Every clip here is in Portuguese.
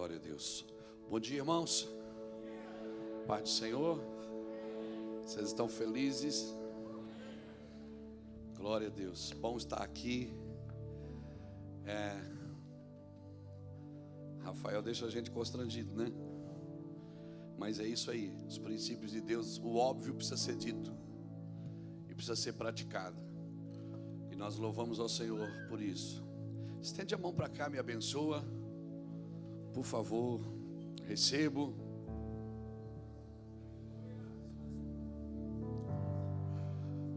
Glória a Deus. Bom dia, irmãos. Paz do Senhor. Vocês estão felizes? Glória a Deus. Bom estar aqui. Rafael deixa a gente constrangido, né? Mas é isso aí. Os princípios de Deus, o óbvio precisa ser dito e precisa ser praticado. E nós louvamos ao Senhor por isso. Estende a mão para cá, me abençoa. Por favor, recebo.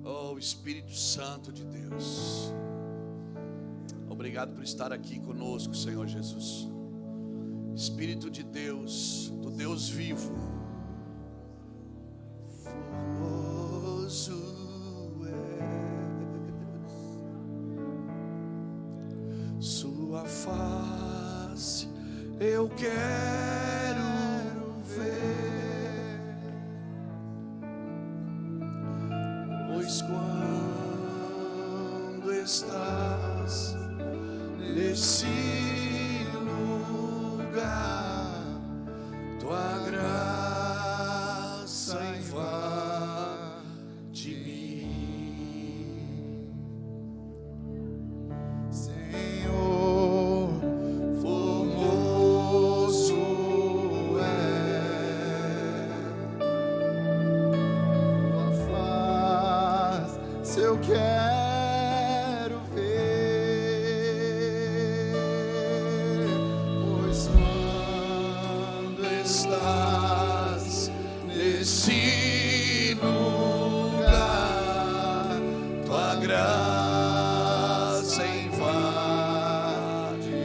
Oh, Espírito Santo de Deus, obrigado por estar aqui conosco, Senhor Jesus. Espírito de Deus, do Deus vivo, formoso és, sua face eu quero ver, pois quando estás nesse lugar, tua graça invade mim, Senhor. Formoso é tua face, eu quero ver, pois quando estás nesse lugar, tua graça invade mim.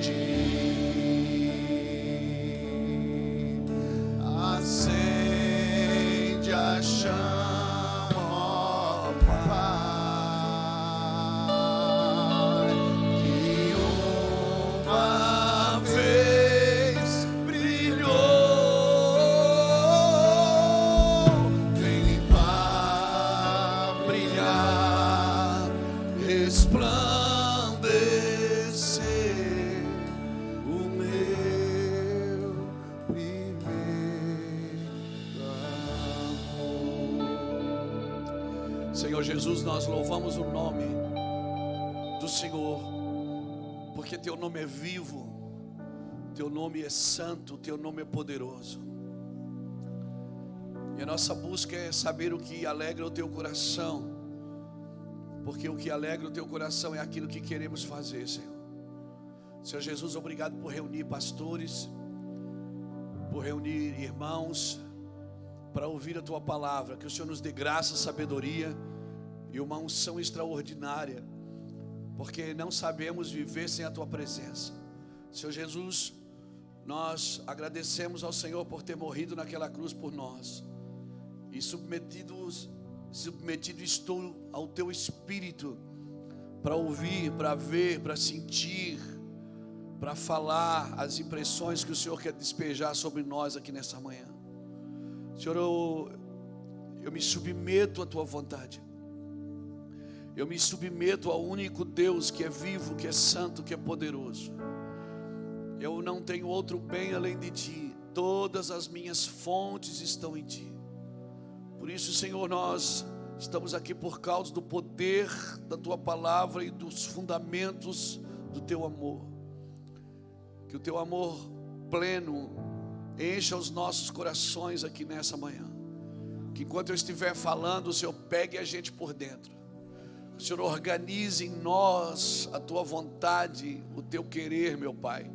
Acende a chama, ó Pai, que uma vez brilhou, vem limpar, brilhar, resplandecer o meu primeiro amor. Senhor Jesus, nós louvamos o nome do Senhor, porque teu nome é vivo, teu nome é santo, teu nome é poderoso. E a nossa busca é saber o que alegra o teu coração, porque o que alegra o teu coração é aquilo que queremos fazer, Senhor. Senhor Jesus, obrigado por reunir pastores, por reunir irmãos, para ouvir a tua palavra. Que o Senhor nos dê graça, sabedoria e uma unção extraordinária, porque não sabemos viver sem a tua presença. Senhor Jesus, nós agradecemos ao Senhor por ter morrido naquela cruz por nós, e submetido estou ao teu Espírito, para ouvir, para ver, para sentir, para falar as impressões que o Senhor quer despejar sobre nós aqui nessa manhã. Senhor, eu me submeto à tua vontade, eu me submeto ao único Deus que é vivo, que é santo, que é poderoso. Eu não tenho outro bem além de ti, todas as minhas fontes estão em ti. Por isso, Senhor, nós estamos aqui por causa do poder da tua palavra e dos fundamentos do teu amor. Que o teu amor pleno encha os nossos corações aqui nessa manhã. Que enquanto eu estiver falando, o Senhor pegue a gente por dentro. O Senhor organize em nós a tua vontade, o teu querer, meu Pai,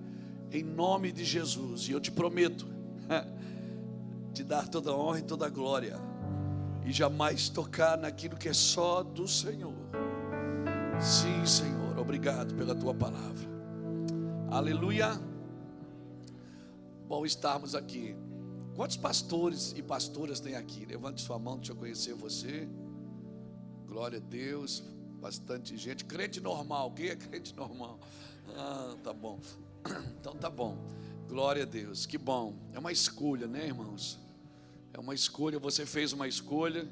em nome de Jesus. E eu te prometo te dar toda a honra e toda a glória, e jamais tocar naquilo que é só do Senhor. Sim, Senhor, obrigado pela tua palavra. Aleluia. Bom estarmos aqui. Quantos pastores e pastoras tem aqui? Levante sua mão, deixa eu conhecer você. Glória a Deus. Bastante gente. Crente normal. Quem é crente normal? Ah, tá bom. Então tá bom. Glória a Deus. Que bom. É uma escolha, né, irmãos? É uma escolha. Você fez uma escolha.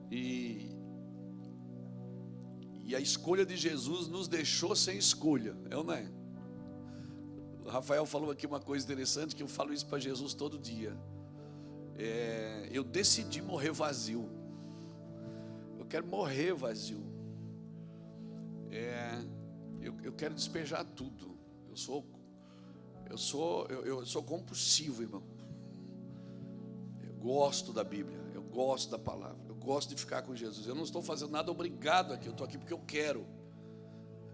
E a escolha de Jesus nos deixou sem escolha. É ou não é? O Rafael falou aqui uma coisa interessante, que eu falo isso para Jesus todo dia. Eu decidi morrer vazio. Eu quero morrer vazio. Eu quero despejar tudo. Eu sou compulsivo, irmão. Eu gosto da Bíblia, eu gosto da palavra, eu gosto de ficar com Jesus. Eu não estou fazendo nada obrigado aqui, eu estou aqui porque eu quero.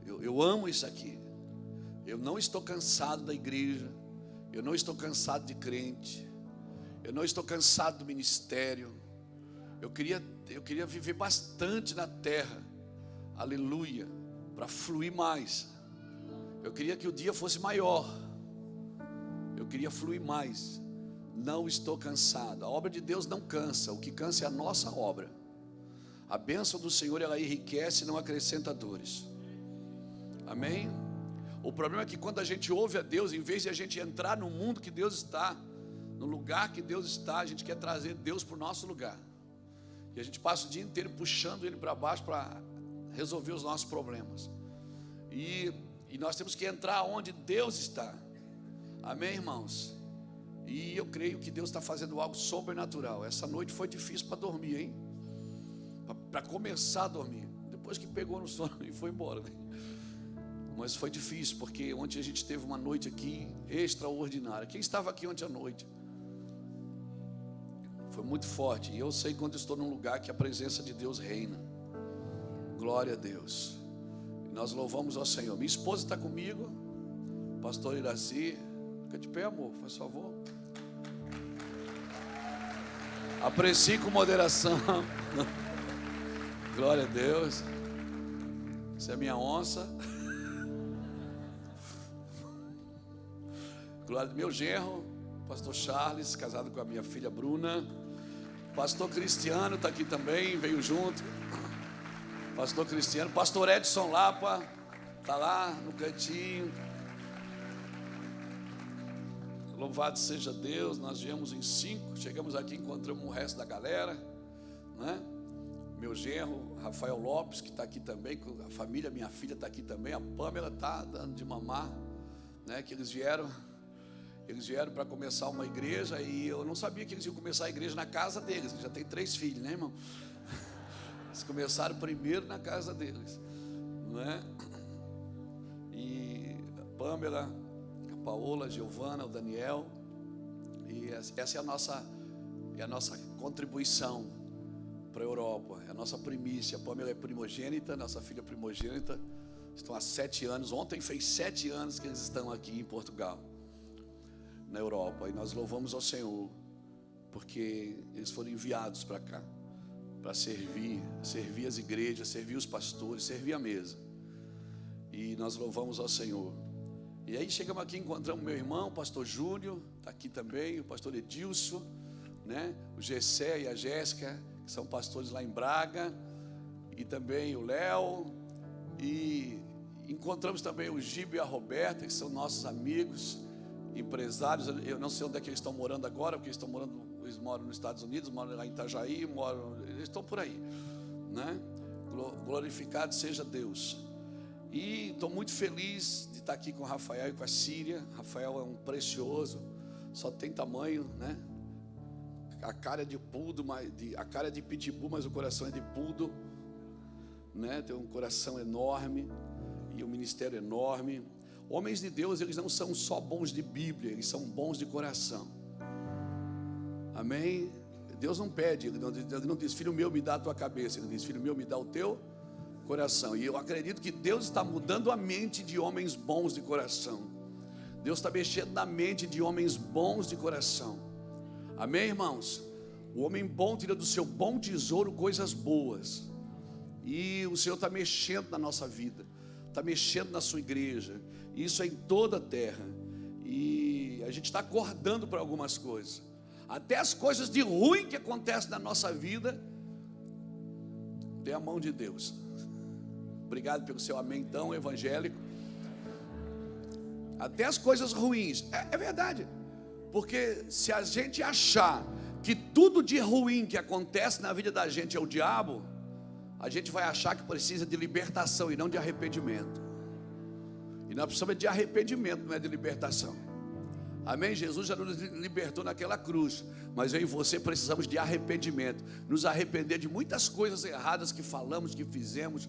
Eu amo isso aqui. Eu não estou cansado da igreja. Eu não estou cansado de crente. Eu não estou cansado do ministério. Eu queria viver bastante na terra. Aleluia. Para fluir mais. Eu queria que o dia fosse maior. Eu queria fluir mais. Não estou cansado. A obra de Deus não cansa. O que cansa é a nossa obra. A bênção do Senhor, ela enriquece e não acrescenta dores. Amém? O problema é que quando a gente ouve a Deus, em vez de a gente entrar no mundo que Deus está, no lugar que Deus está, a gente quer trazer Deus para o nosso lugar. E a gente passa o dia inteiro puxando Ele para baixo para resolver os nossos problemas. E nós temos que entrar onde Deus está. Amém, irmãos? E eu creio que Deus está fazendo algo sobrenatural. Essa noite foi difícil para dormir, hein? Para começar a dormir. Depois que pegou no sono e foi embora, né? Mas foi difícil, porque ontem a gente teve uma noite aqui extraordinária. Quem estava aqui ontem à noite? Foi muito forte. E eu sei quando estou num lugar que a presença de Deus reina. Glória a Deus. E nós louvamos ao Senhor. Minha esposa está comigo, pastor Iraci. Fica de pé, amor, faz favor. Aprecie com moderação. Glória a Deus. Essa é a minha onça. Glória ao meu genro, pastor Charles, casado com a minha filha Bruna. Pastor Cristiano está aqui também, veio junto. Pastor Cristiano, pastor Edson Lapa, está lá no cantinho. Louvado seja Deus, nós viemos em 5, chegamos aqui, encontramos o resto da galera, né? Meu genro, Rafael Lopes, que está aqui também, com a família, minha filha está aqui também, a Pâmela está dando de mamar, né? Que eles vieram para começar uma igreja, e eu não sabia que eles iam começar a igreja na casa deles. Já tem 3 filhos, né, irmão? Eles começaram primeiro na casa deles, não é? E a Pâmela, a Paola, a Giovana, o Daniel, e essa é a nossa contribuição para a Europa, é a nossa primícia. A Pâmela é primogênita, nossa filha primogênita, estão há 7 anos, ontem fez 7 anos que eles estão aqui em Portugal, na Europa, e nós louvamos ao Senhor, porque eles foram enviados para cá, para servir as igrejas, servir os pastores, servir a mesa, e nós louvamos ao Senhor. E aí chegamos aqui, encontramos meu irmão, o pastor Júnior, está aqui também, o pastor Edilson, né? O Gessé e a Jéssica, que são pastores lá em Braga, e também o Léo, e encontramos também o Gibe e a Roberta, que são nossos amigos, empresários. Eu não sei onde é que eles estão morando agora, porque eles moram nos Estados Unidos, moram lá em Itajaí, eles estão por aí, né? Glorificado seja Deus. E estou muito feliz de estar aqui com o Rafael e com a Síria. Rafael é um precioso, só tem tamanho, né? A cara é de poodle, a cara é de pitbull, mas o coração é de poodle, né? Tem um coração enorme e um ministério enorme. Homens de Deus, eles não são só bons de Bíblia, eles são bons de coração. Amém? Deus não pede, Ele não diz, filho meu, me dá a tua cabeça. Ele diz, filho meu, me dá o teu coração. E eu acredito que Deus está mudando a mente de homens bons de coração. Deus está mexendo na mente de homens bons de coração. Amém, irmãos? O homem bom tira do seu bom tesouro coisas boas. E o Senhor está mexendo na nossa vida, está mexendo na sua igreja. Isso é em toda a terra. E a gente está acordando para algumas coisas. Até as coisas de ruim que acontecem na nossa vida tem a mão de Deus. Obrigado pelo seu amém tão evangélico. Até as coisas ruins, é verdade. Porque se a gente achar que tudo de ruim que acontece na vida da gente é o diabo, a gente vai achar que precisa de libertação e não de arrependimento. E nós precisamos de arrependimento, não é de libertação. Amém? Jesus já nos libertou naquela cruz, mas eu e você precisamos de arrependimento. Nos arrepender de muitas coisas erradas que falamos, que fizemos,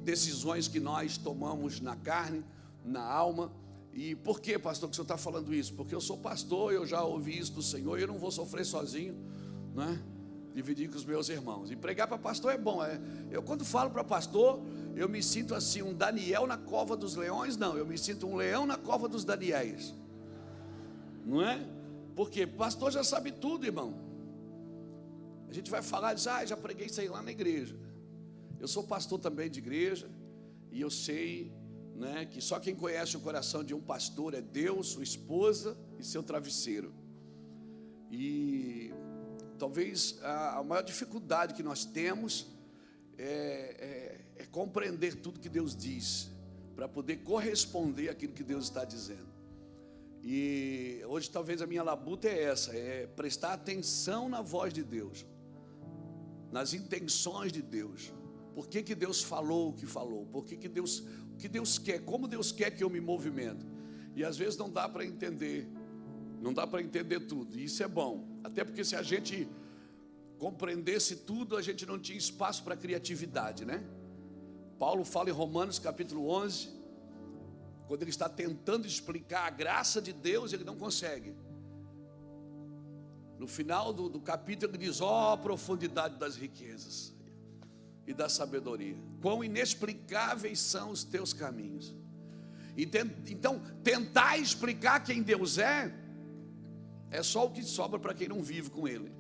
decisões que nós tomamos na carne, na alma. E por que, pastor, que o senhor está falando isso? Porque eu sou pastor, eu já ouvi isso do Senhor, e eu não vou sofrer sozinho, né? Dividir com os meus irmãos. E pregar para pastor é bom. Eu quando falo para pastor, eu me sinto assim, um Daniel na cova dos leões. Não, eu me sinto um leão na cova dos Daniéis. Não é? Porque pastor já sabe tudo, irmão. A gente vai falar, diz, já preguei isso aí lá na igreja. Eu sou pastor também de igreja, e eu sei, né, que só quem conhece o coração de um pastor é Deus, sua esposa e seu travesseiro. E talvez a maior dificuldade que nós temos é compreender tudo que Deus diz, para poder corresponder àquilo que Deus está dizendo. E hoje talvez a minha labuta é essa, é prestar atenção na voz de Deus, nas intenções de Deus. Por que Deus falou o que falou? Por que Deus, o que Deus quer? Como Deus quer que eu me movimento? E às vezes não dá para entender, não dá para entender tudo. E isso é bom, até porque se a gente compreendesse tudo, a gente não tinha espaço para criatividade, né? Paulo fala em Romanos capítulo 11, quando ele está tentando explicar a graça de Deus, ele não consegue. No final do capítulo ele diz, a profundidade das riquezas e da sabedoria, quão inexplicáveis são os teus caminhos. Então, tentar explicar quem Deus é só o que sobra para quem não vive com Ele.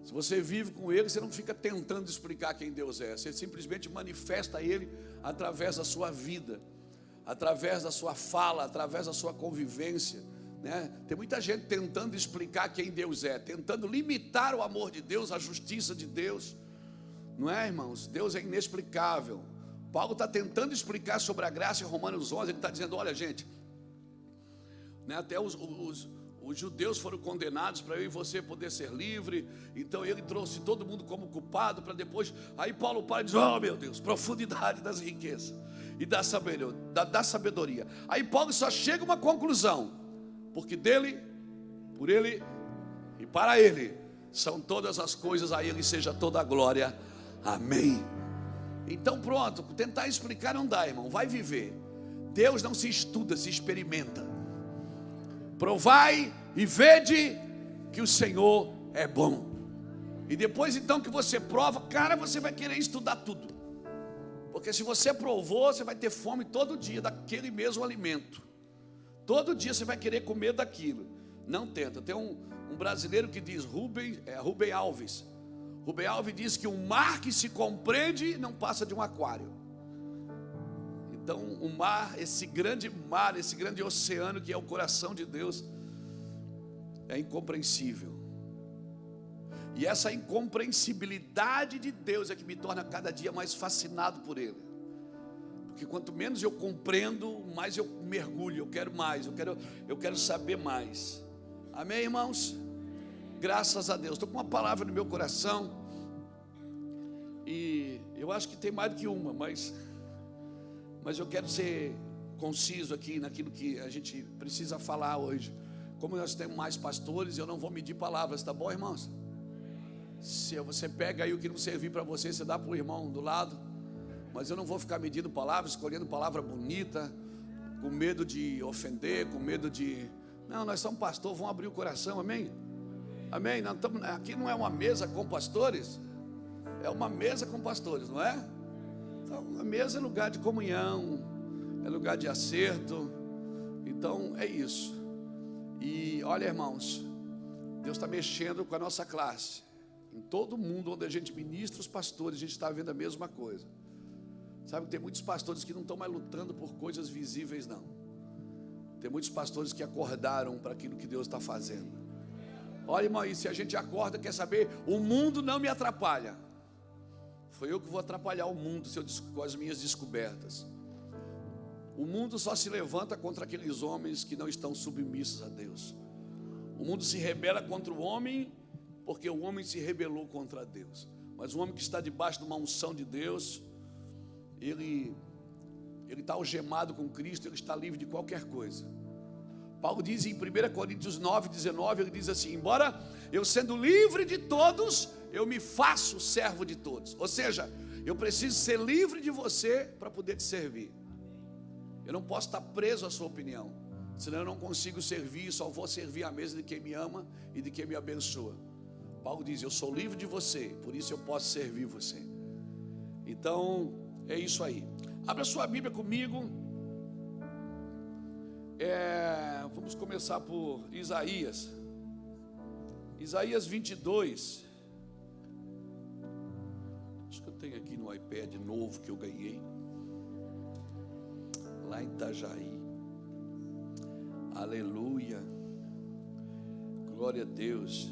Se você vive com Ele, você não fica tentando explicar quem Deus é, você simplesmente manifesta Ele através da sua vida, através da sua fala, através da sua convivência, né? Tem muita gente tentando explicar quem Deus é, tentando limitar o amor de Deus, a justiça de Deus. Não é, irmãos? Deus é inexplicável. Paulo está tentando explicar sobre a graça em Romanos 11. Ele está dizendo, olha gente, né, até os judeus foram condenados para eu e você poder ser livre. Então ele trouxe todo mundo como culpado para depois. Aí Paulo para e diz, oh meu Deus, profundidade das riquezas e da sabedoria. Aí Paulo só chega a uma conclusão, porque dele, por ele e para ele são todas as coisas, a ele seja toda a glória. Amém. Então pronto, tentar explicar não dá, irmão, vai viver. Deus não se estuda, se experimenta. Provai e vede que o Senhor é bom. E depois então que você prova, cara, você vai querer estudar tudo. Porque se você provou, você vai ter fome todo dia daquele mesmo alimento. Todo dia você vai querer comer daquilo. Não tenta. Tem um brasileiro que diz, Rubem Alves. Rubem Alves diz que um mar que se compreende não passa de um aquário. Então o mar, esse grande oceano que é o coração de Deus, é incompreensível. E essa incompreensibilidade de Deus é que me torna cada dia mais fascinado por Ele. Porque quanto menos eu compreendo, mais eu mergulho, eu quero mais, eu quero saber mais. Amém, irmãos? Graças a Deus. Estou com uma palavra no meu coração, e eu acho que tem mais do que uma, mas eu quero ser conciso aqui naquilo que a gente precisa falar hoje. Como nós temos mais pastores, eu não vou medir palavras, tá bom, irmãos? Se você pega aí o que não servir para você, você dá para o irmão do lado. Mas eu não vou ficar medindo palavras, escolhendo palavra bonita, com medo de ofender, com medo de... Não, nós somos pastor, vamos abrir o coração, amém? Amém? Aqui não é uma mesa com pastores, é uma mesa com pastores, não é? Então, a mesa é lugar de comunhão, é lugar de acerto. Então, é isso. E olha, irmãos, Deus está mexendo com a nossa classe. Em todo mundo onde a gente ministra os pastores, a gente está vendo a mesma coisa. Sabe que tem muitos pastores que não estão mais lutando por coisas visíveis, não. Tem muitos pastores que acordaram para aquilo que Deus está fazendo. Olha, irmão, e se a gente acorda, quer saber, o mundo não me atrapalha. Foi eu que vou atrapalhar o mundo com as minhas descobertas. O mundo só se levanta contra aqueles homens que não estão submissos a Deus. O mundo se rebela contra o homem, porque o homem se rebelou contra Deus. Mas o homem que está debaixo de uma unção de Deus, ele ele está algemado com Cristo, ele está livre de qualquer coisa. Paulo diz em 1 Coríntios 9:19, ele diz assim: embora eu sendo livre de todos, eu me faço servo de todos. Ou seja, eu preciso ser livre de você para poder te servir. Eu não posso estar preso à sua opinião, senão eu não consigo servir, só vou servir à mesa de quem me ama e de quem me abençoa. Paulo diz: eu sou livre de você, por isso eu posso servir você. Então, é isso aí. Abra sua Bíblia comigo. Vamos começar por Isaías. Isaías 22. Acho que eu tenho aqui no iPad novo que eu ganhei, lá em Itajaí. Aleluia. Glória a Deus.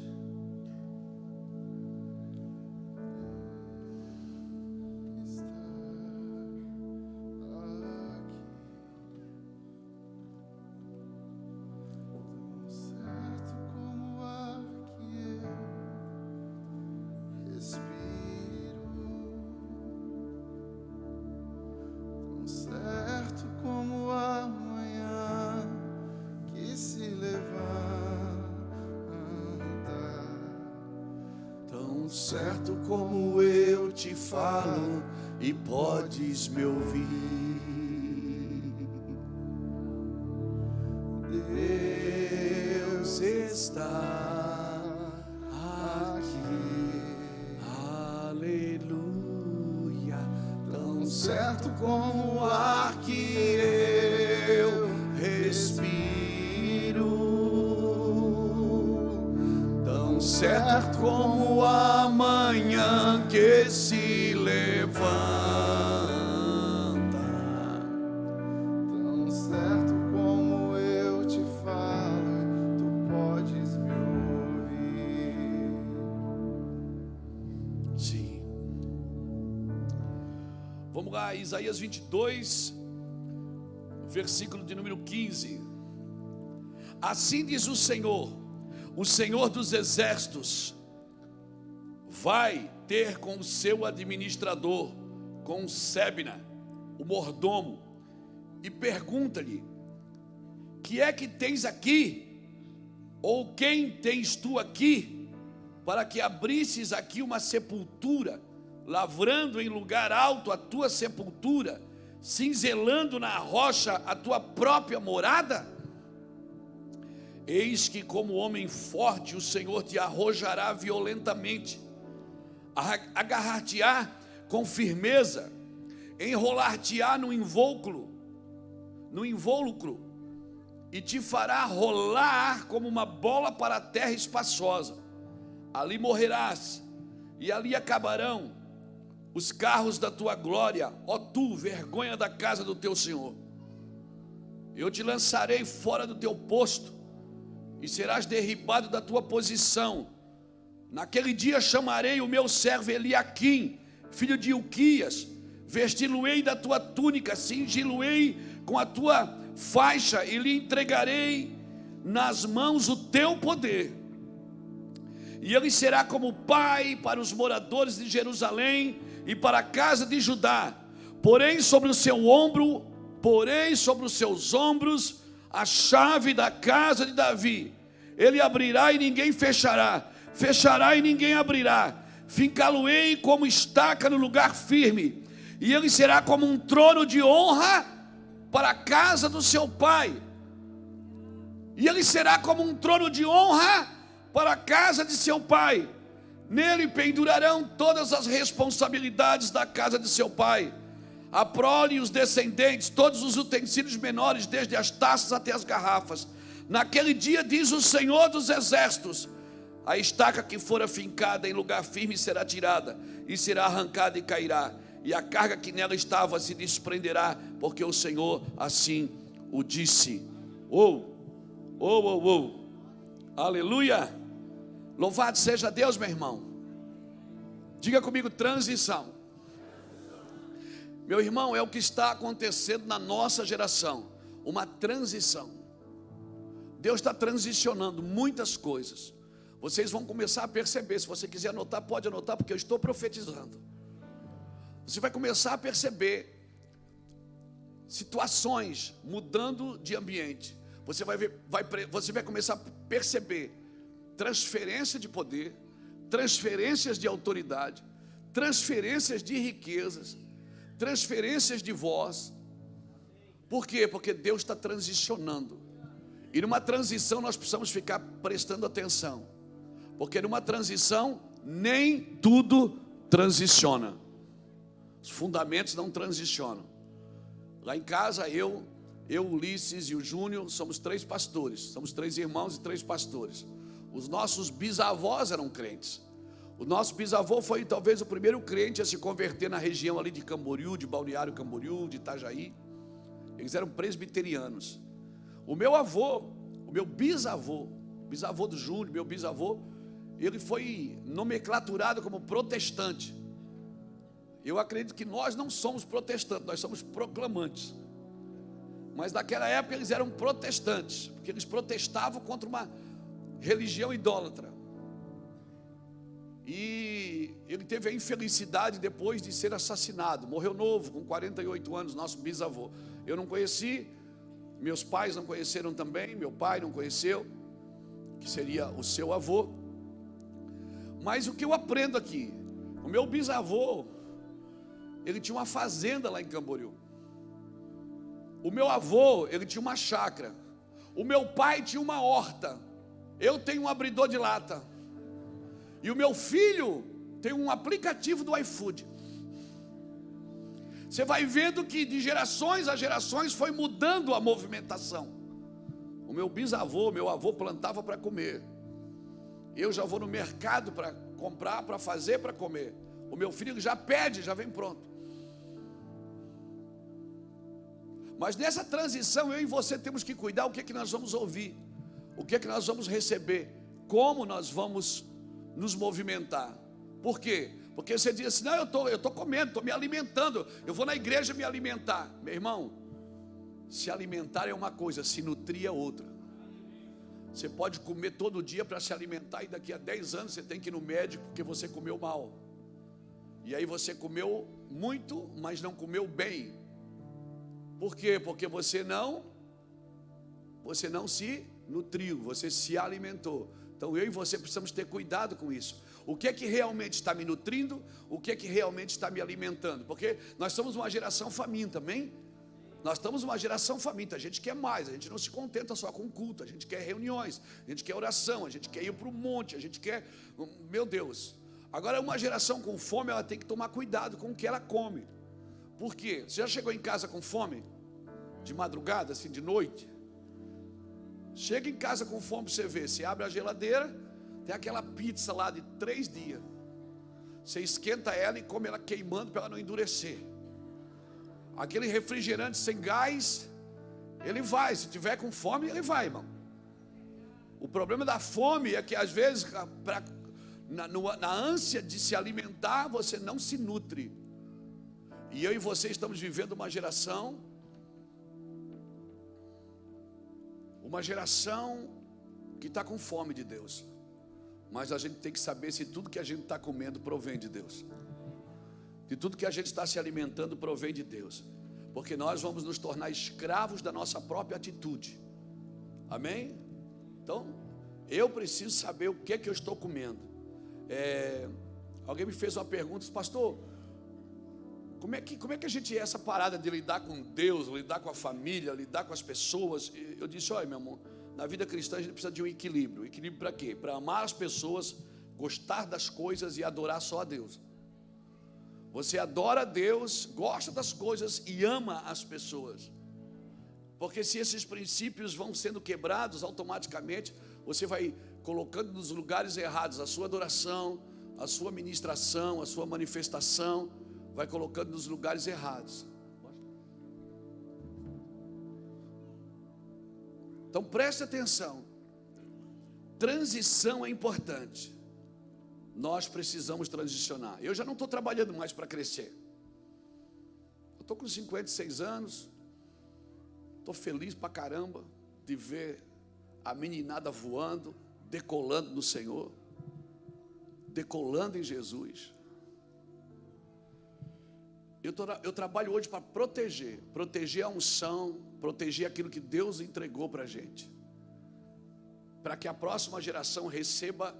Certo como eu te falo e podes me ouvir. Deus está aqui, aleluia. Tão certo como o ar que eu respiro, tão certo como a manhã que se levanta, tão certo como eu te falo, tu podes me ouvir. Sim. Vamos lá, Isaías 22, versículo de número 15. Assim diz o Senhor dos exércitos, vai ter com o seu administrador, com Sebna, o mordomo, e pergunta-lhe: que é que tens aqui? Ou quem tens tu aqui? Para que abrisses aqui uma sepultura, lavrando em lugar alto a tua sepultura, cinzelando na rocha a tua própria morada? Eis que como homem forte o Senhor te arrojará violentamente, agarrar-te-á com firmeza, enrolar-te-á no invólucro, e te fará rolar como uma bola para a terra espaçosa. Ali morrerás, e ali acabarão os carros da tua glória, ó tu, vergonha da casa do teu Senhor. Eu te lançarei fora do teu posto, e serás derribado da tua posição. Naquele dia chamarei o meu servo Eliaquim, filho de Ilquias, vesti-lo-ei da tua túnica, cingi-lo-ei com a tua faixa, e lhe entregarei nas mãos o teu poder. E ele será como pai para os moradores de Jerusalém e para a casa de Judá. Porém sobre os seus ombros a chave da casa de Davi. Ele abrirá e ninguém fechará, fechará e ninguém abrirá. Fincá-lo-ei como estaca no lugar firme, e ele será como um trono de honra para a casa do seu pai. E ele será como um trono de honra para a casa de seu pai. Nele pendurarão todas as responsabilidades da casa de seu pai, a prole e os descendentes, todos os utensílios menores, desde as taças até as garrafas. Naquele dia, diz o Senhor dos exércitos, a estaca que fora fincada em lugar firme será tirada, e será arrancada e cairá, e a carga que nela estava se desprenderá, porque o Senhor assim o disse. Aleluia. Louvado seja Deus, meu irmão. Diga comigo: transição. Meu irmão, é o que está acontecendo na nossa geração, uma transição. Deus está transicionando muitas coisas. Vocês vão começar a perceber. Se você quiser anotar, pode anotar, porque eu estou profetizando. Você vai começar a perceber situações mudando de ambiente, você vai começar a perceber transferência de poder, transferências de autoridade, transferências de riquezas, transferências de voz. Por quê? Porque Deus está transicionando. E numa transição nós precisamos ficar prestando atenção, porque numa transição nem tudo transiciona. Os fundamentos não transicionam. Lá em casa, eu, Ulisses e o Júnior, somos 3 pastores. Somos 3 irmãos e 3 pastores. Os nossos bisavós eram crentes. O nosso bisavô foi talvez o primeiro crente a se converter na região ali de Camboriú, de Balneário Camboriú, de Itajaí. Eles eram presbiterianos. O meu avô, o meu bisavô, bisavô do Júnior, meu bisavô, ele foi nomenclaturado como protestante. Eu acredito que nós não somos protestantes, nós somos proclamantes. Mas naquela época eles eram protestantes, porque eles protestavam contra uma religião idólatra. E ele teve a infelicidade depois de ser assassinado. Morreu novo, com 48 anos, nosso bisavô. Eu não conheci, meus pais não conheceram também, meu pai não conheceu, que seria o seu avô. Mas o que eu aprendo aqui, o meu bisavô, ele tinha uma fazenda lá em Camboriú. O meu avô, ele tinha uma chácara. O meu pai tinha uma horta. Eu tenho um abridor de lata. E o meu filho tem um aplicativo do iFood. Você vai vendo que de gerações a gerações foi mudando a movimentação. O meu bisavô, meu avô plantava para comer. Eu já vou no mercado para comprar, para fazer, para comer. O meu filho já pede, já vem pronto. Mas nessa transição, eu e você temos que cuidar o que é que nós vamos ouvir, o que é que nós vamos receber, como nós vamos nos movimentar. Por quê? Porque você diz assim, não, eu estou comendo, estou me alimentando, eu vou na igreja me alimentar. Meu irmão, se alimentar é uma coisa, se nutrir é outra. Você pode comer todo dia para se alimentar e daqui a 10 anos você tem que ir no médico porque você comeu mal. E aí você comeu muito, mas não comeu bem. Por quê? Porque você não se nutriu, você se alimentou. Então eu e você precisamos ter cuidado com isso. O que é que realmente está me nutrindo? O que é que realmente está me alimentando? Porque nós somos uma geração faminta, amém? Nós estamos uma geração faminta, a gente quer mais, a gente não se contenta só com culto, a gente quer reuniões, a gente quer oração, a gente quer ir para o monte, a gente quer, meu Deus. Agora uma geração com fome, ela tem que tomar cuidado com o que ela come. Por quê? Você já chegou em casa com fome? De madrugada, assim, de noite? Chega em casa com fome para você ver. Você abre a geladeira, tem aquela pizza lá de 3 dias. Você esquenta ela e come ela queimando para ela não endurecer. Aquele refrigerante sem gás, ele vai. Se tiver com fome, ele vai, irmão. O problema da fome é que às vezes, na ânsia de se alimentar, você não se nutre. E eu e você estamos vivendo uma geração que está com fome de Deus. Mas a gente tem que saber se tudo que a gente está comendo provém de Deus. De tudo que a gente está se alimentando provém de Deus. Porque nós vamos nos tornar escravos da nossa própria atitude. Amém? Então, eu preciso saber o que é que eu estou comendo. Alguém me fez uma pergunta, disse, pastor, como é que a gente essa parada de lidar com Deus, lidar com a família, lidar com as pessoas? Eu disse, olha meu amor, na vida cristã a gente precisa de um equilíbrio. Equilíbrio para quê? Para amar as pessoas, gostar das coisas e adorar só a Deus. Você adora a Deus, gosta das coisas e ama as pessoas. Porque se esses princípios vão sendo quebrados automaticamente, você vai colocando nos lugares errados a sua adoração, a sua ministração, a sua manifestação, vai colocando nos lugares errados. Então preste atenção. Transição é importante. Nós precisamos transicionar. Eu já não estou trabalhando mais para crescer. Eu estou com 56 anos. Estou feliz pra caramba de ver a meninada voando, decolando no Senhor, decolando em Jesus. Eu trabalho hoje para proteger a unção, proteger aquilo que Deus entregou para a gente, para que a próxima geração receba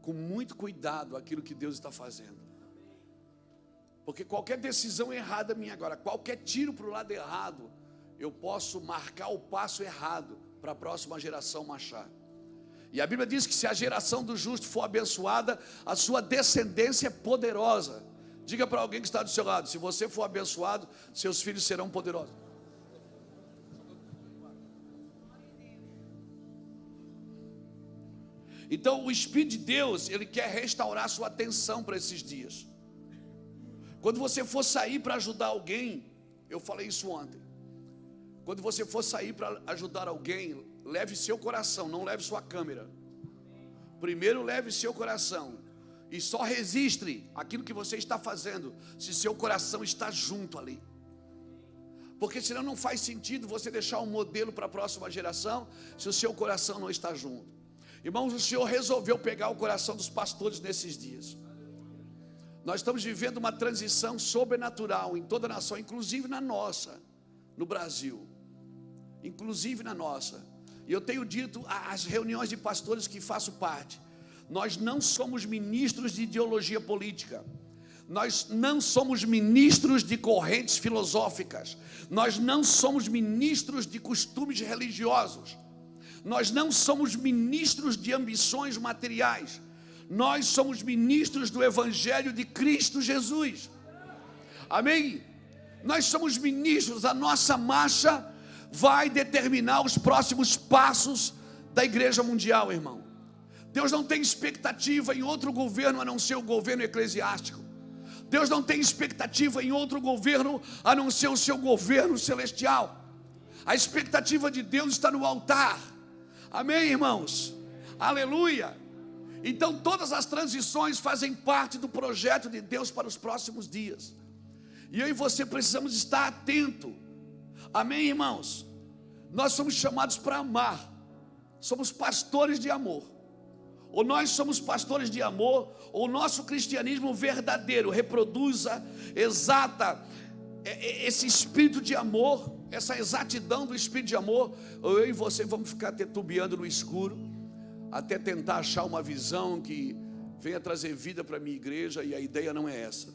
com muito cuidado aquilo que Deus está fazendo. Porque qualquer decisão errada minha agora, qualquer tiro para o lado errado, eu posso marcar o passo errado para a próxima geração marchar. E a Bíblia diz que se a geração do justo for abençoada, a sua descendência é poderosa. Diga para alguém que está do seu lado: se você for abençoado, seus filhos serão poderosos. Então o Espírito de Deus, ele quer restaurar sua atenção para esses dias. Quando você for sair para ajudar alguém, eu falei isso ontem, quando você for sair para ajudar alguém, leve seu coração, não leve sua câmera. Primeiro leve seu coração, e só registre aquilo que você está fazendo se seu coração está junto ali. Porque senão não faz sentido você deixar um modelo para a próxima geração se o seu coração não está junto. Irmãos, o Senhor resolveu pegar o coração dos pastores nesses dias. Nós estamos vivendo uma transição sobrenatural em toda a nação, inclusive na nossa, no Brasil, inclusive na nossa. E eu tenho dito às reuniões de pastores que faço parte: nós não somos ministros de ideologia política, nós não somos ministros de correntes filosóficas, nós não somos ministros de costumes religiosos, nós não somos ministros de ambições materiais, nós somos ministros do Evangelho de Cristo Jesus. Amém? Nós somos ministros, a nossa marcha vai determinar os próximos passos da igreja mundial, irmão. Deus não tem expectativa em outro governo a não ser o governo eclesiástico. Deus não tem expectativa em outro governo a não ser o seu governo celestial. A expectativa de Deus está no altar. Amém, irmãos? Aleluia! Então todas as transições fazem parte do projeto de Deus para os próximos dias. E eu e você precisamos estar atento. Amém, irmãos? Nós somos chamados para amar. Somos pastores de amor. Ou nós somos pastores de amor, ou o nosso cristianismo verdadeiro reproduza, exata esse espírito de amor, essa exatidão do espírito de amor, ou eu e você vamos ficar titubeando no escuro, até tentar achar uma visão que venha trazer vida para a minha igreja, e a ideia não é essa.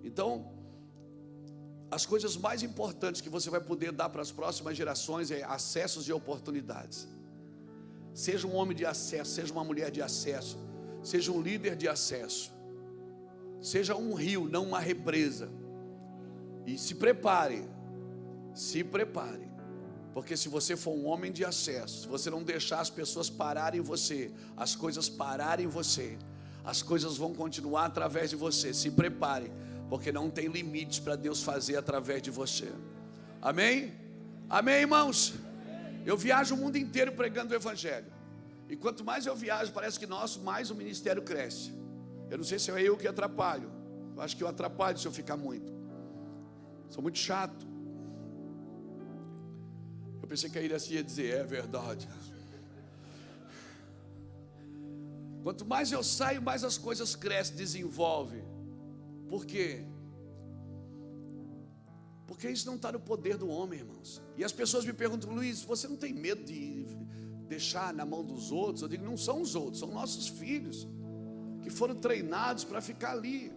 Então, as coisas mais importantes que você vai poder dar para as próximas gerações é acessos e oportunidades. Seja um homem de acesso, seja uma mulher de acesso, seja um líder de acesso, seja um rio, não uma represa. E se prepare, porque se você for um homem de acesso, se você não deixar as pessoas pararem em você, as coisas pararem em você, as coisas vão continuar através de você. Se prepare, porque não tem limites para Deus fazer através de você. Amém? Amém, irmãos? Eu viajo o mundo inteiro pregando o Evangelho. E quanto mais eu viajo, parece que mais o ministério cresce. Eu não sei se é eu que atrapalho. Eu acho que eu atrapalho se eu ficar muito. Sou muito chato. Eu pensei que a Iraci ia dizer: é verdade. Quanto mais eu saio, mais as coisas crescem, desenvolvem. Por quê? Porque isso não está no poder do homem, irmãos. E as pessoas me perguntam: Luiz, você não tem medo de deixar na mão dos outros? Eu digo: não são os outros, são nossos filhos, que foram treinados para ficar ali.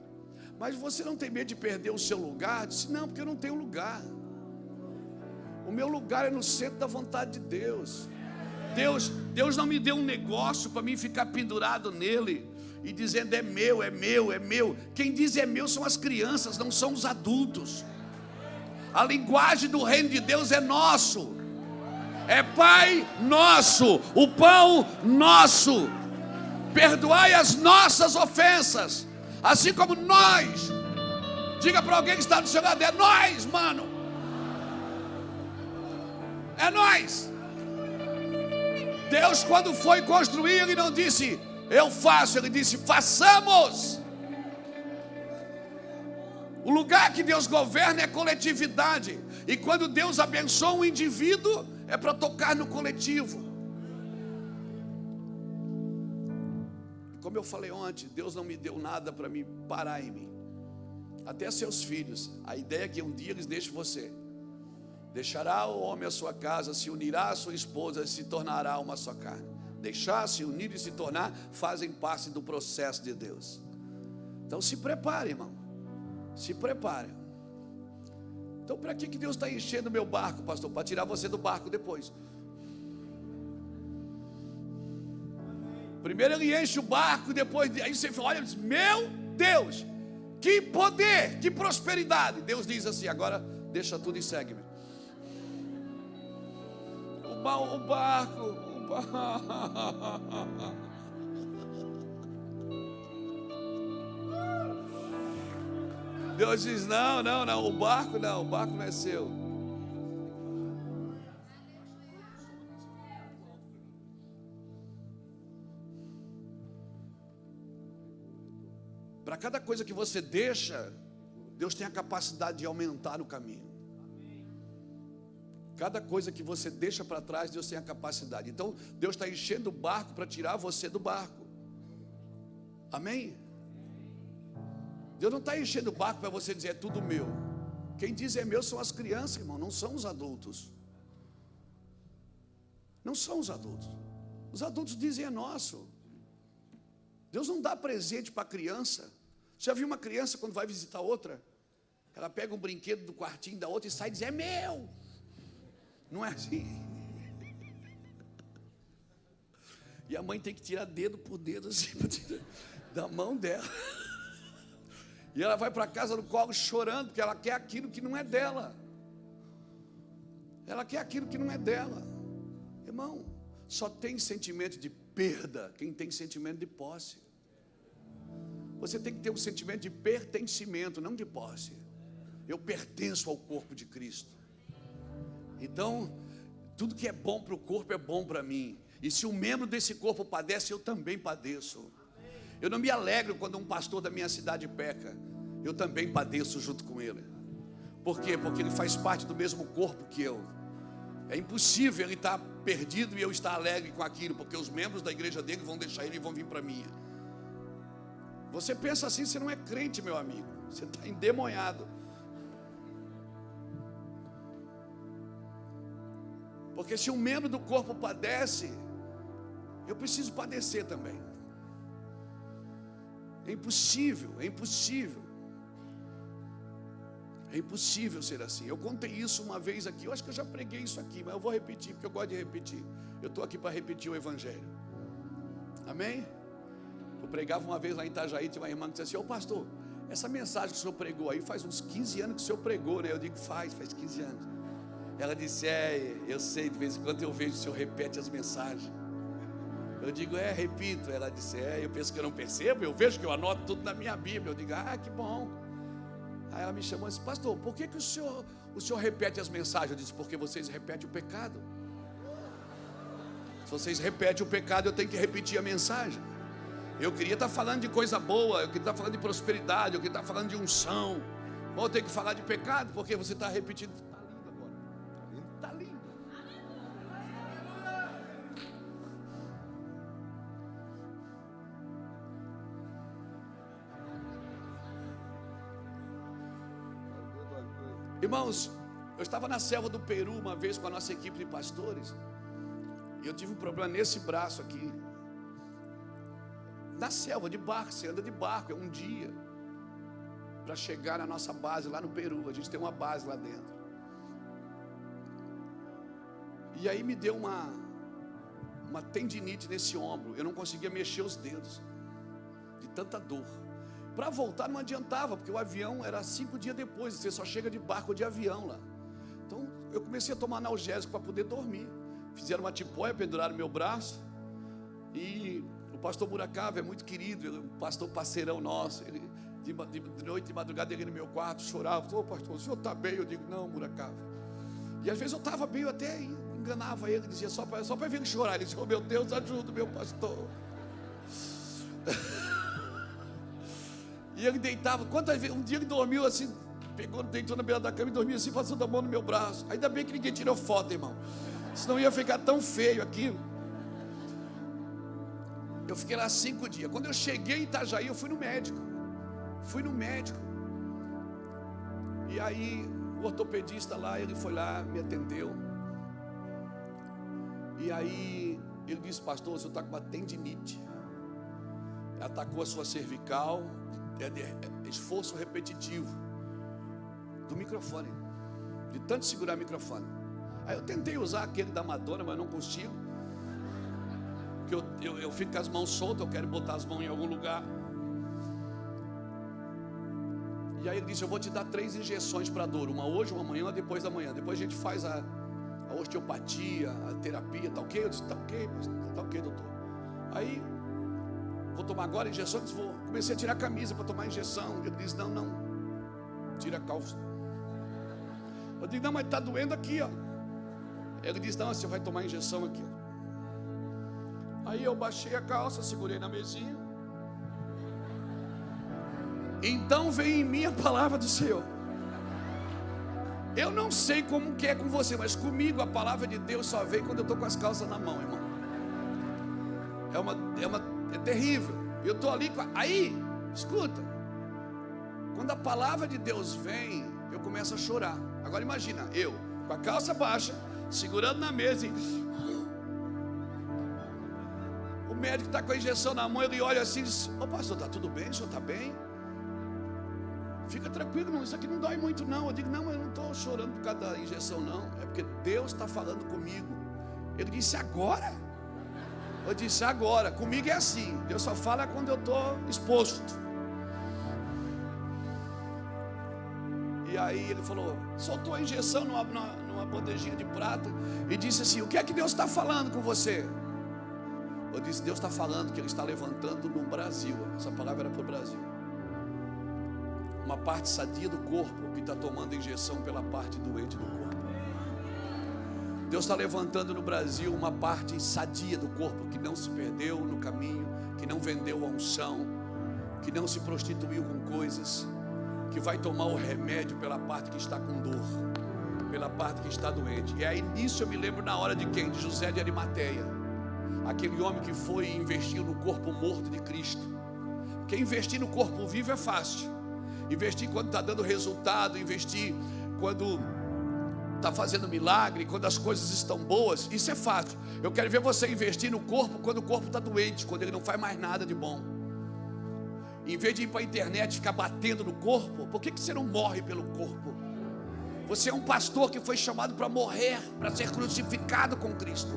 Mas você não tem medo de perder o seu lugar? Eu disse: não, porque eu não tenho lugar. O meu lugar é no centro da vontade de Deus. Deus não me deu um negócio para mim ficar pendurado nele e dizendo: é meu, é meu, é meu. Quem diz é meu são as crianças, não são os adultos. A linguagem do reino de Deus é nosso. É Pai nosso, o pão nosso. Perdoai as nossas ofensas, assim como nós. Diga para alguém que está do seu lado: é nós, mano. É nós. Deus, quando foi construir, Ele não disse: eu faço, Ele disse: façamos. O lugar que Deus governa é coletividade. E quando Deus abençoa um indivíduo, é para tocar no coletivo. Como eu falei ontem, Deus não me deu nada para me parar em mim. até seus filhos. A ideia é que um dia eles deixem você. Deixará o homem a sua casa, se unirá a sua esposa e se tornará uma só carne. Deixar, se unir e se tornar fazem parte do processo de Deus. Então se prepare, irmão. Se prepare. Então para que Deus está enchendo o meu barco, pastor? Para tirar você do barco depois. Primeiro ele enche o barco, depois aí você olha e diz: meu Deus, que poder, que prosperidade. Deus diz assim: agora deixa tudo e segue-me. O barco. Deus diz: não, o barco não é seu. Para cada coisa que você deixa, Deus tem a capacidade de aumentar no caminho. Cada coisa que você deixa para trás, Deus tem a capacidade. Então Deus está enchendo o barco para tirar você do barco. Amém? Deus não está enchendo o barco para você dizer: é tudo meu. Quem diz é meu são as crianças, irmão, não são os adultos. Não são os adultos. Os adultos dizem: é nosso. Deus não dá presente para a criança. Você já viu uma criança quando vai visitar outra? Ela pega um brinquedo do quartinho da outra e sai e diz: é meu. Não é assim? E a mãe tem que tirar dedo por dedo assim, da mão dela. E ela vai para casa no colo chorando, porque ela quer aquilo que não é dela. Ela quer aquilo que não é dela. Irmão, só tem sentimento de perda quem tem sentimento de posse. Você tem que ter um sentimento de pertencimento, não de posse. Eu pertenço ao corpo de Cristo. Então, tudo que é bom para o corpo é bom para mim. E se um membro desse corpo padece, eu também padeço. Eu não me alegro quando um pastor da minha cidade peca. Eu também padeço junto com ele. Por quê? Porque ele faz parte do mesmo corpo que eu. É impossível ele estar perdido e eu estar alegre com aquilo, porque os membros da igreja dele vão deixar ele e vão vir para a minha. Você pensa assim, você não é crente, meu amigo. Você está endemoniado. Porque se um membro do corpo padece, eu preciso padecer também. É impossível, é impossível. É impossível ser assim. Eu contei isso uma vez aqui. Eu acho que eu já preguei isso aqui, mas eu vou repetir, porque eu gosto de repetir. Eu estou aqui para repetir o evangelho. Amém? Eu pregava uma vez lá em Itajaí, tinha uma irmã que disse assim: ô pastor, essa mensagem que o senhor pregou aí faz uns 15 anos que o senhor pregou, né? Eu digo: faz 15 anos. Ela disse: eu sei, de vez em quando eu vejo o senhor repete as mensagens. Eu digo: repito. Ela disse: eu penso que eu não percebo, eu vejo que eu anoto tudo na minha Bíblia. Eu digo: que bom. Aí ela me chamou e disse: pastor, por que o senhor repete as mensagens? Eu disse: porque vocês repetem o pecado. Se vocês repetem o pecado, eu tenho que repetir a mensagem. Eu queria estar falando de coisa boa, eu queria estar falando de prosperidade, eu queria estar falando de unção. Mas eu tenho que falar de pecado, porque você está repetindo. Está lindo agora. Irmãos, eu estava na selva do Peru uma vez com a nossa equipe de pastores. E eu tive um problema nesse braço aqui. Na selva, de barco, você anda de barco, é um dia para chegar na nossa base lá no Peru. A gente tem uma base lá dentro. E aí me deu uma tendinite nesse ombro. Eu não conseguia mexer os dedos, de tanta dor. Para voltar não adiantava, porque o avião era 5 dias depois. Você só chega de barco ou de avião lá. Então eu comecei a tomar analgésico para poder dormir. Fizeram uma tipóia, penduraram meu braço. E o pastor Buracava é muito querido, um pastor parceirão nosso. Ele, de noite, de madrugada, ele no meu quarto chorava: ô pastor, o senhor está bem? Eu digo: não, Buracava. E às vezes eu estava bem, eu até enganava ele, dizia só para ver ele chorar. Ele dizia: oh, meu Deus, ajuda, meu pastor. E ele deitava, quantas vezes, um dia ele dormiu assim, deitou na beira da cama e dormia assim, passando a mão no meu braço. Ainda bem que ninguém tirou foto, irmão, senão ia ficar tão feio aquilo. Eu fiquei lá 5 dias. Quando eu cheguei em Itajaí, eu fui no médico. E aí o ortopedista lá, ele foi lá, me atendeu. E aí ele disse: pastor, você está com uma tendinite, atacou a sua cervical, é esforço repetitivo do microfone, de tanto segurar o microfone. Aí eu tentei usar aquele da Madonna, mas não consigo, porque eu fico com as mãos soltas, eu quero botar as mãos em algum lugar. E aí ele disse: eu vou te dar 3 injeções para dor, uma hoje, uma amanhã, uma depois da manhã. Depois a gente faz a osteopatia, a terapia. Tá ok? Eu disse: tá ok, tá ok, doutor. Aí, vou tomar agora a injeção. Eu disse: comecei a tirar a camisa para tomar a injeção. Ele disse: não, tira a calça. Eu disse: não, mas está doendo aqui, ó. Ele disse: não, você vai tomar a injeção aqui. Aí eu baixei a calça, segurei na mesinha. Então veio em mim a palavra do Senhor. Eu não sei como que é com você, mas comigo a palavra de Deus só vem quando eu estou com as calças na mão, irmão. É terrível. Eu estou ali, aí, escuta. Quando a palavra de Deus vem, eu começo a chorar. Agora imagina, eu com a calça baixa, segurando na mesa e... o médico está com a injeção na mão, ele olha assim e diz: ô pastor, está tudo bem? O senhor está bem? Fica tranquilo, não, isso aqui não dói muito não. Eu digo: não, eu não estou chorando por causa da injeção não, é porque Deus está falando comigo. Ele disse: agora? Eu disse: agora. Comigo é assim, Deus só fala quando eu estou exposto. E aí ele falou, soltou a injeção numa bandejinha de prata e disse assim: o que é que Deus está falando com você? Eu disse: Deus está falando que Ele está levantando no Brasil. Essa palavra era para o Brasil. Uma parte sadia do corpo que está tomando injeção pela parte doente do corpo. Deus está levantando no Brasil uma parte sadia do corpo que não se perdeu no caminho, que não vendeu a unção, que não se prostituiu com coisas, que vai tomar o remédio pela parte que está com dor, pela parte que está doente. E aí nisso eu me lembro na hora de quem? De José de Arimateia, aquele homem que foi e investiu no corpo morto de Cristo. Porque investir no corpo vivo é fácil. Investir quando está dando resultado, investir quando está fazendo milagre, quando as coisas estão boas, isso é fácil. Eu quero ver você investir no corpo quando o corpo está doente, quando ele não faz mais nada de bom. Em vez de ir para a internet e ficar batendo no corpo, por que você não morre pelo corpo? Você é um pastor que foi chamado para morrer, para ser crucificado com Cristo.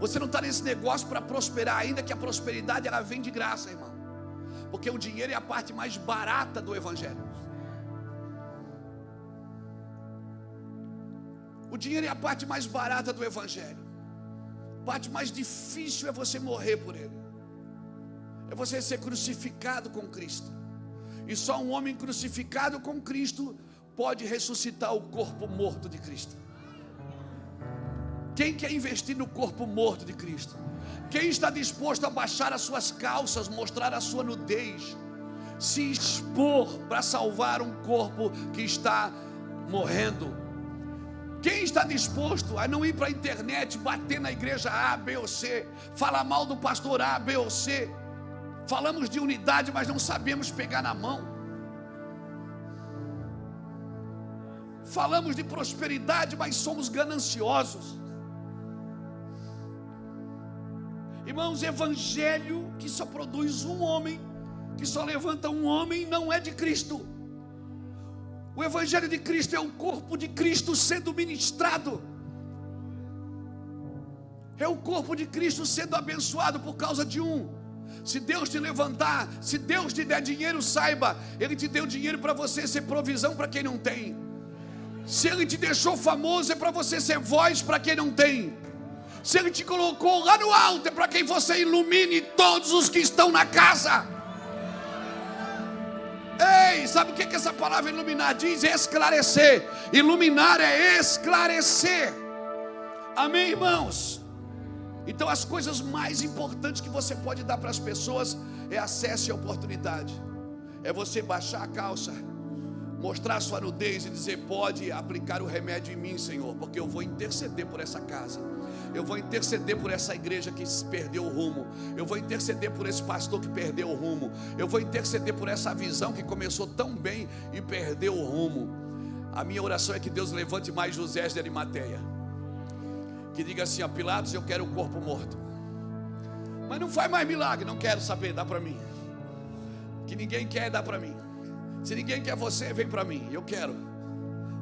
Você não está nesse negócio para prosperar, ainda que a prosperidade ela vem de graça, irmão. Porque o dinheiro é a parte mais barata do Evangelho. O dinheiro é a parte mais barata do Evangelho. A parte mais difícil é você morrer por ele. É você ser crucificado com Cristo. E só um homem crucificado com Cristo pode ressuscitar o corpo morto de Cristo. Quem quer investir no corpo morto de Cristo? Quem está disposto a baixar as suas calças, mostrar a sua nudez, se expor para salvar um corpo que está morrendo? Quem está disposto a não ir para a internet, bater na igreja A, B ou C, falar mal do pastor A, B ou C? Falamos de unidade, mas não sabemos pegar na mão. Falamos de prosperidade, mas somos gananciosos. Irmãos, evangelho que só produz um homem, que só levanta um homem, não é de Cristo. O evangelho de Cristo é o corpo de Cristo sendo ministrado. É o corpo de Cristo sendo abençoado por causa de um. Se Deus te levantar, se Deus te der dinheiro, saiba, Ele te deu dinheiro para você ser provisão para quem não tem. Se Ele te deixou famoso, é para você ser voz para quem não tem. Se Ele te colocou lá no alto, é para quem você ilumine todos os que estão na casa. Ei, sabe o que essa palavra iluminar diz? Esclarecer. Iluminar é esclarecer. Amém, irmãos? Então as coisas mais importantes que você pode dar para as pessoas é acesso e oportunidade. É você baixar a calça, mostrar sua nudez e dizer: pode aplicar o remédio em mim, Senhor, porque eu vou interceder por essa casa. Eu vou interceder por essa igreja que perdeu o rumo. Eu vou interceder por esse pastor que perdeu o rumo. Eu vou interceder por essa visão que começou tão bem e perdeu o rumo. A minha oração é que Deus levante mais José de Arimateia, que diga assim: ó, Pilatos, eu quero o corpo morto, mas não faz mais milagre, não quero saber, dá para mim. Que ninguém quer, dá para mim. Se ninguém quer você, vem para mim, eu quero.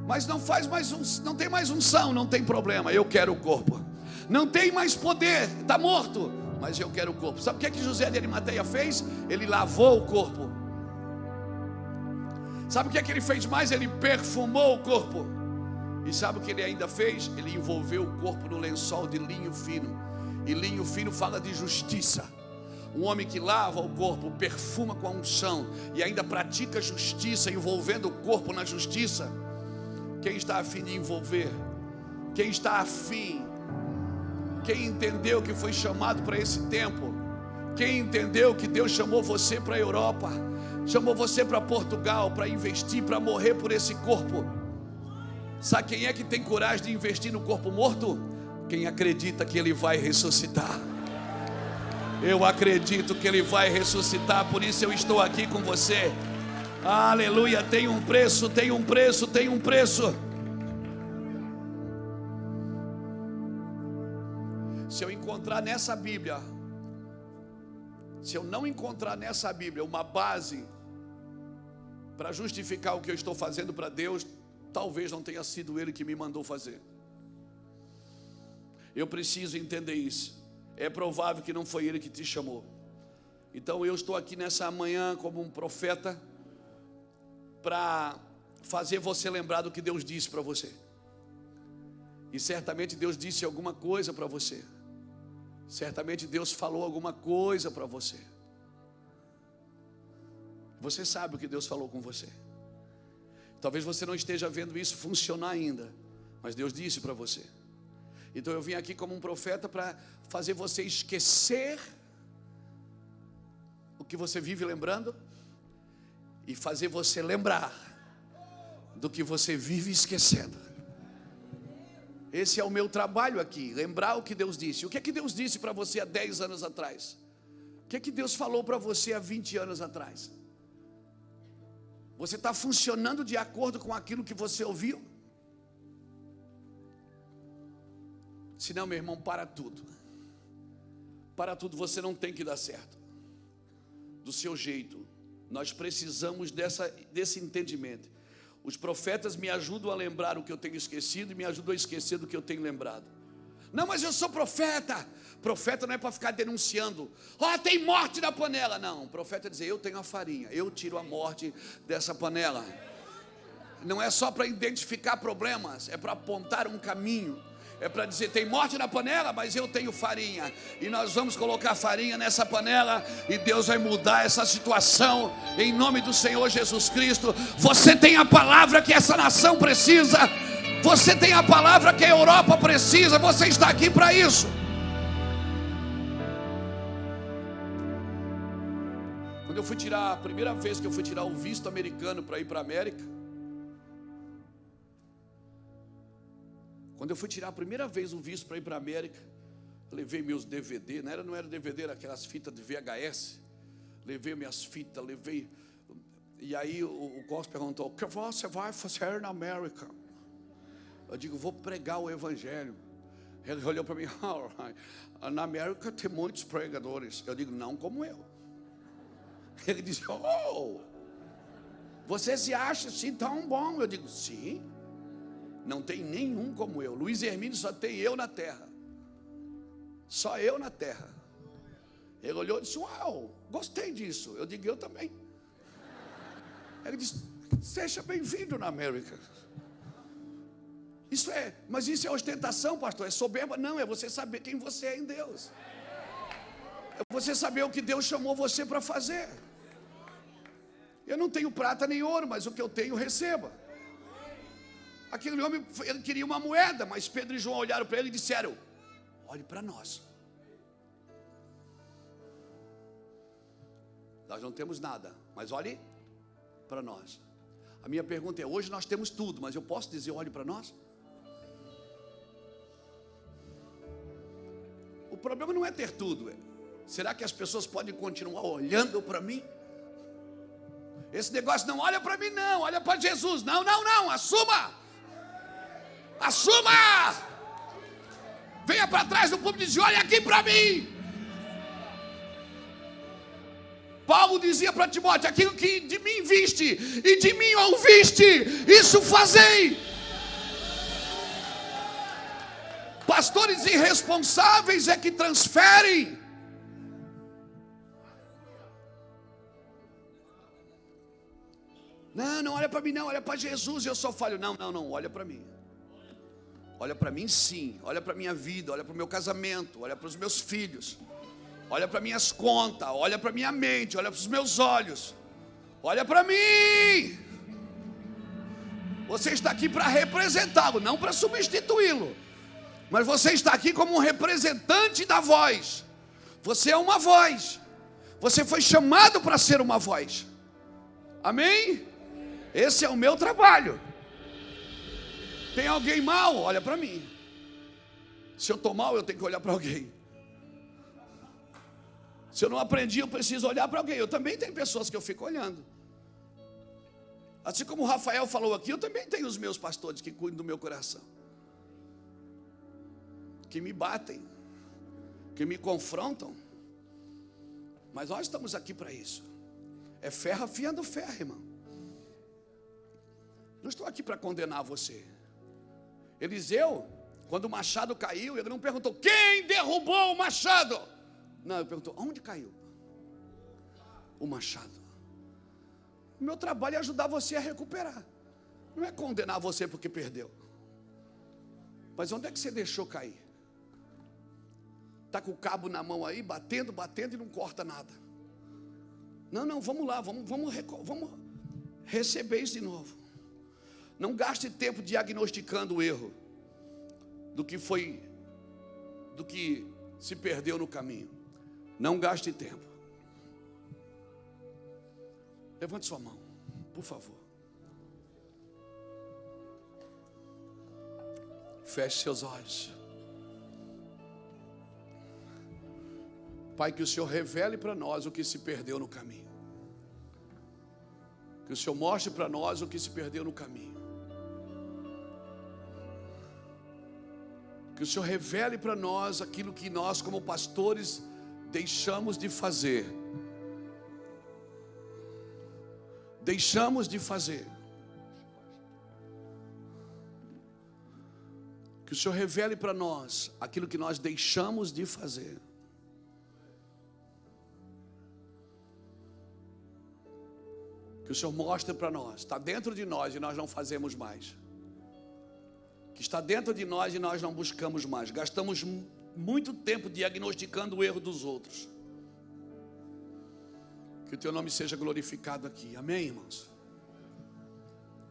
Mas não faz mais não tem mais unção, não tem problema, eu quero o corpo. Não tem mais poder, está morto, mas eu quero o corpo. Sabe o que José de Arimateia fez? Ele lavou o corpo. Sabe o que ele fez mais? Ele perfumou o corpo. E sabe o que ele ainda fez? Ele envolveu o corpo no lençol de linho fino. E linho fino fala de justiça. Um homem que lava o corpo, perfuma com a unção e ainda pratica justiça, envolvendo o corpo na justiça. Quem está afim de envolver? Quem está afim? Quem entendeu que foi chamado para esse tempo? Quem entendeu que Deus chamou você para a Europa? Chamou você para Portugal, para investir, para morrer por esse corpo? Sabe quem é que tem coragem de investir no corpo morto? Quem acredita que ele vai ressuscitar. Eu acredito que ele vai ressuscitar, por isso eu estou aqui com você. Aleluia, tem um preço, tem um preço, tem um preço. Se eu encontrar nessa Bíblia, se eu não encontrar nessa Bíblia uma base para justificar o que eu estou fazendo para Deus, talvez não tenha sido Ele que me mandou fazer. Eu preciso entender isso. É provável que não foi Ele que te chamou. Então eu estou aqui nessa manhã como um profeta para fazer você lembrar do que Deus disse para você. E certamente Deus disse alguma coisa para você. Certamente Deus falou alguma coisa para você. Você sabe o que Deus falou com você. Talvez você não esteja vendo isso funcionar ainda, mas Deus disse para você. Então eu vim aqui como um profeta para fazer você esquecer o que você vive lembrando e fazer você lembrar do que você vive esquecendo. Esse é o meu trabalho aqui, lembrar o que Deus disse. O que é que Deus disse para você há 10 anos atrás? O que é que Deus falou para você há 20 anos atrás? Você está funcionando de acordo com aquilo que você ouviu? Se não, meu irmão, para tudo. Para tudo, você não tem que dar certo do seu jeito. Nós precisamos desse entendimento. Os profetas me ajudam a lembrar o que eu tenho esquecido e me ajudam a esquecer do que eu tenho lembrado. Não, mas eu sou profeta. Profeta não é para ficar denunciando. Ó, tem morte na panela. Não, profeta é dizer, eu tenho a farinha, eu tiro a morte dessa panela. Não é só para identificar problemas, é para apontar um caminho. É para dizer, tem morte na panela, mas eu tenho farinha. E nós vamos colocar farinha nessa panela e Deus vai mudar essa situação em nome do Senhor Jesus Cristo. Você tem a palavra que essa nação precisa. Você tem a palavra que a Europa precisa. Você está aqui para isso. Quando eu fui tirar, a primeira vez que eu fui tirar o visto americano para ir para a América, quando eu fui tirar a primeira vez o visto para ir para a América, levei meus DVD, não era DVD, era aquelas fitas de VHS, levei minhas fitas, e aí o Costa perguntou, o que você vai fazer na América? Eu digo, vou pregar o Evangelho. Ele olhou para mim, na América tem muitos pregadores. Eu digo, não como eu. Ele disse, você se acha assim tão bom? Eu digo, sim. Não tem nenhum como eu. Luiz Hermínio só tem eu na terra. Só eu na terra. Ele olhou e disse, uau, gostei disso. Eu digo, eu também. Ele disse, seja bem-vindo na América. Mas isso é ostentação, pastor? É soberba? Não, é você saber quem você é em Deus. É você saber o que Deus chamou você para fazer. Eu não tenho prata nem ouro, mas o que eu tenho, receba. Aquele homem, ele queria uma moeda, mas Pedro e João olharam para ele e disseram, olhe para nós. Nós não temos nada, mas olhe para nós. A minha pergunta é, hoje nós temos tudo, mas eu posso dizer, olhe para nós? problema não é ter tudo. Será que as pessoas podem continuar olhando para mim? Esse negócio não olha para mim não, olha para Jesus. Não, assuma. Assuma. Venha para trás do púlpito e diz: olha aqui para mim. Paulo dizia para Timóteo: aquilo que de mim viste e de mim ouviste, isso fazei. Pastores irresponsáveis é que transferem. Não olha para mim não, olha para Jesus, eu só falho. Não, olha para mim. Olha para mim sim, olha para a minha vida, olha para o meu casamento, olha para os meus filhos, olha para minhas contas, olha para minha mente, olha para os meus olhos, olha para mim. Você está aqui para representá-lo, não para substituí-lo, mas você está aqui como um representante da voz. Você é uma voz, você foi chamado para ser uma voz, amém? Esse é o meu trabalho. Tem alguém mal? Olha para mim. Se eu estou mal, eu tenho que olhar para alguém. Se eu não aprendi, eu preciso olhar para alguém. Eu também tenho pessoas que eu fico olhando. Assim como o Rafael falou aqui, eu também tenho os meus pastores que cuidam do meu coração, que me batem, que me confrontam. Mas nós estamos aqui para isso. É ferro afiando ferro, irmão. Não estou aqui para condenar você. Eliseu, quando o machado caiu, ele não perguntou: quem derrubou o machado? Não, ele perguntou: onde caiu o machado? O meu trabalho é ajudar você a recuperar. Não é condenar você porque perdeu. Mas onde é que você deixou cair? Está com o cabo na mão aí, batendo e não corta nada. Não, vamos lá, vamos receber isso de novo. Não gaste tempo diagnosticando o erro do que se perdeu no caminho. Não gaste tempo. Levante sua mão, por favor. Feche seus olhos. Pai, que o Senhor revele para nós o que se perdeu no caminho. Que o Senhor mostre para nós o que se perdeu no caminho. Que o Senhor revele para nós aquilo que nós, como pastores, deixamos de fazer. Deixamos de fazer. Que o Senhor revele para nós aquilo que nós deixamos de fazer. Que o Senhor mostre para nós, está dentro de nós e nós não fazemos mais. Que está dentro de nós e nós não buscamos mais. Gastamos muito tempo diagnosticando o erro dos outros. Que o teu nome seja glorificado aqui, amém, irmãos?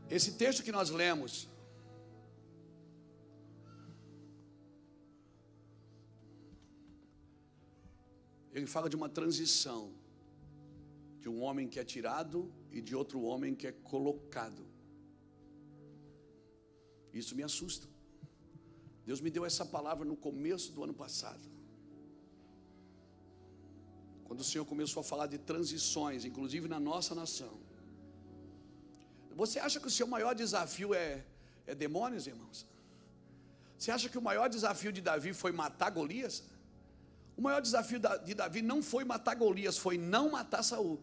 Esse texto que nós lemos, ele fala de uma transição, de um homem que é tirado e de outro homem que é colocado. Isso me assusta. Deus me deu essa palavra no começo do ano passado, quando o Senhor começou a falar de transições, inclusive na nossa nação. Você acha que o seu maior desafio é demônios, irmãos? Você acha que o maior desafio de Davi foi matar Golias? O maior desafio de Davi não foi matar Golias, foi não matar Saul.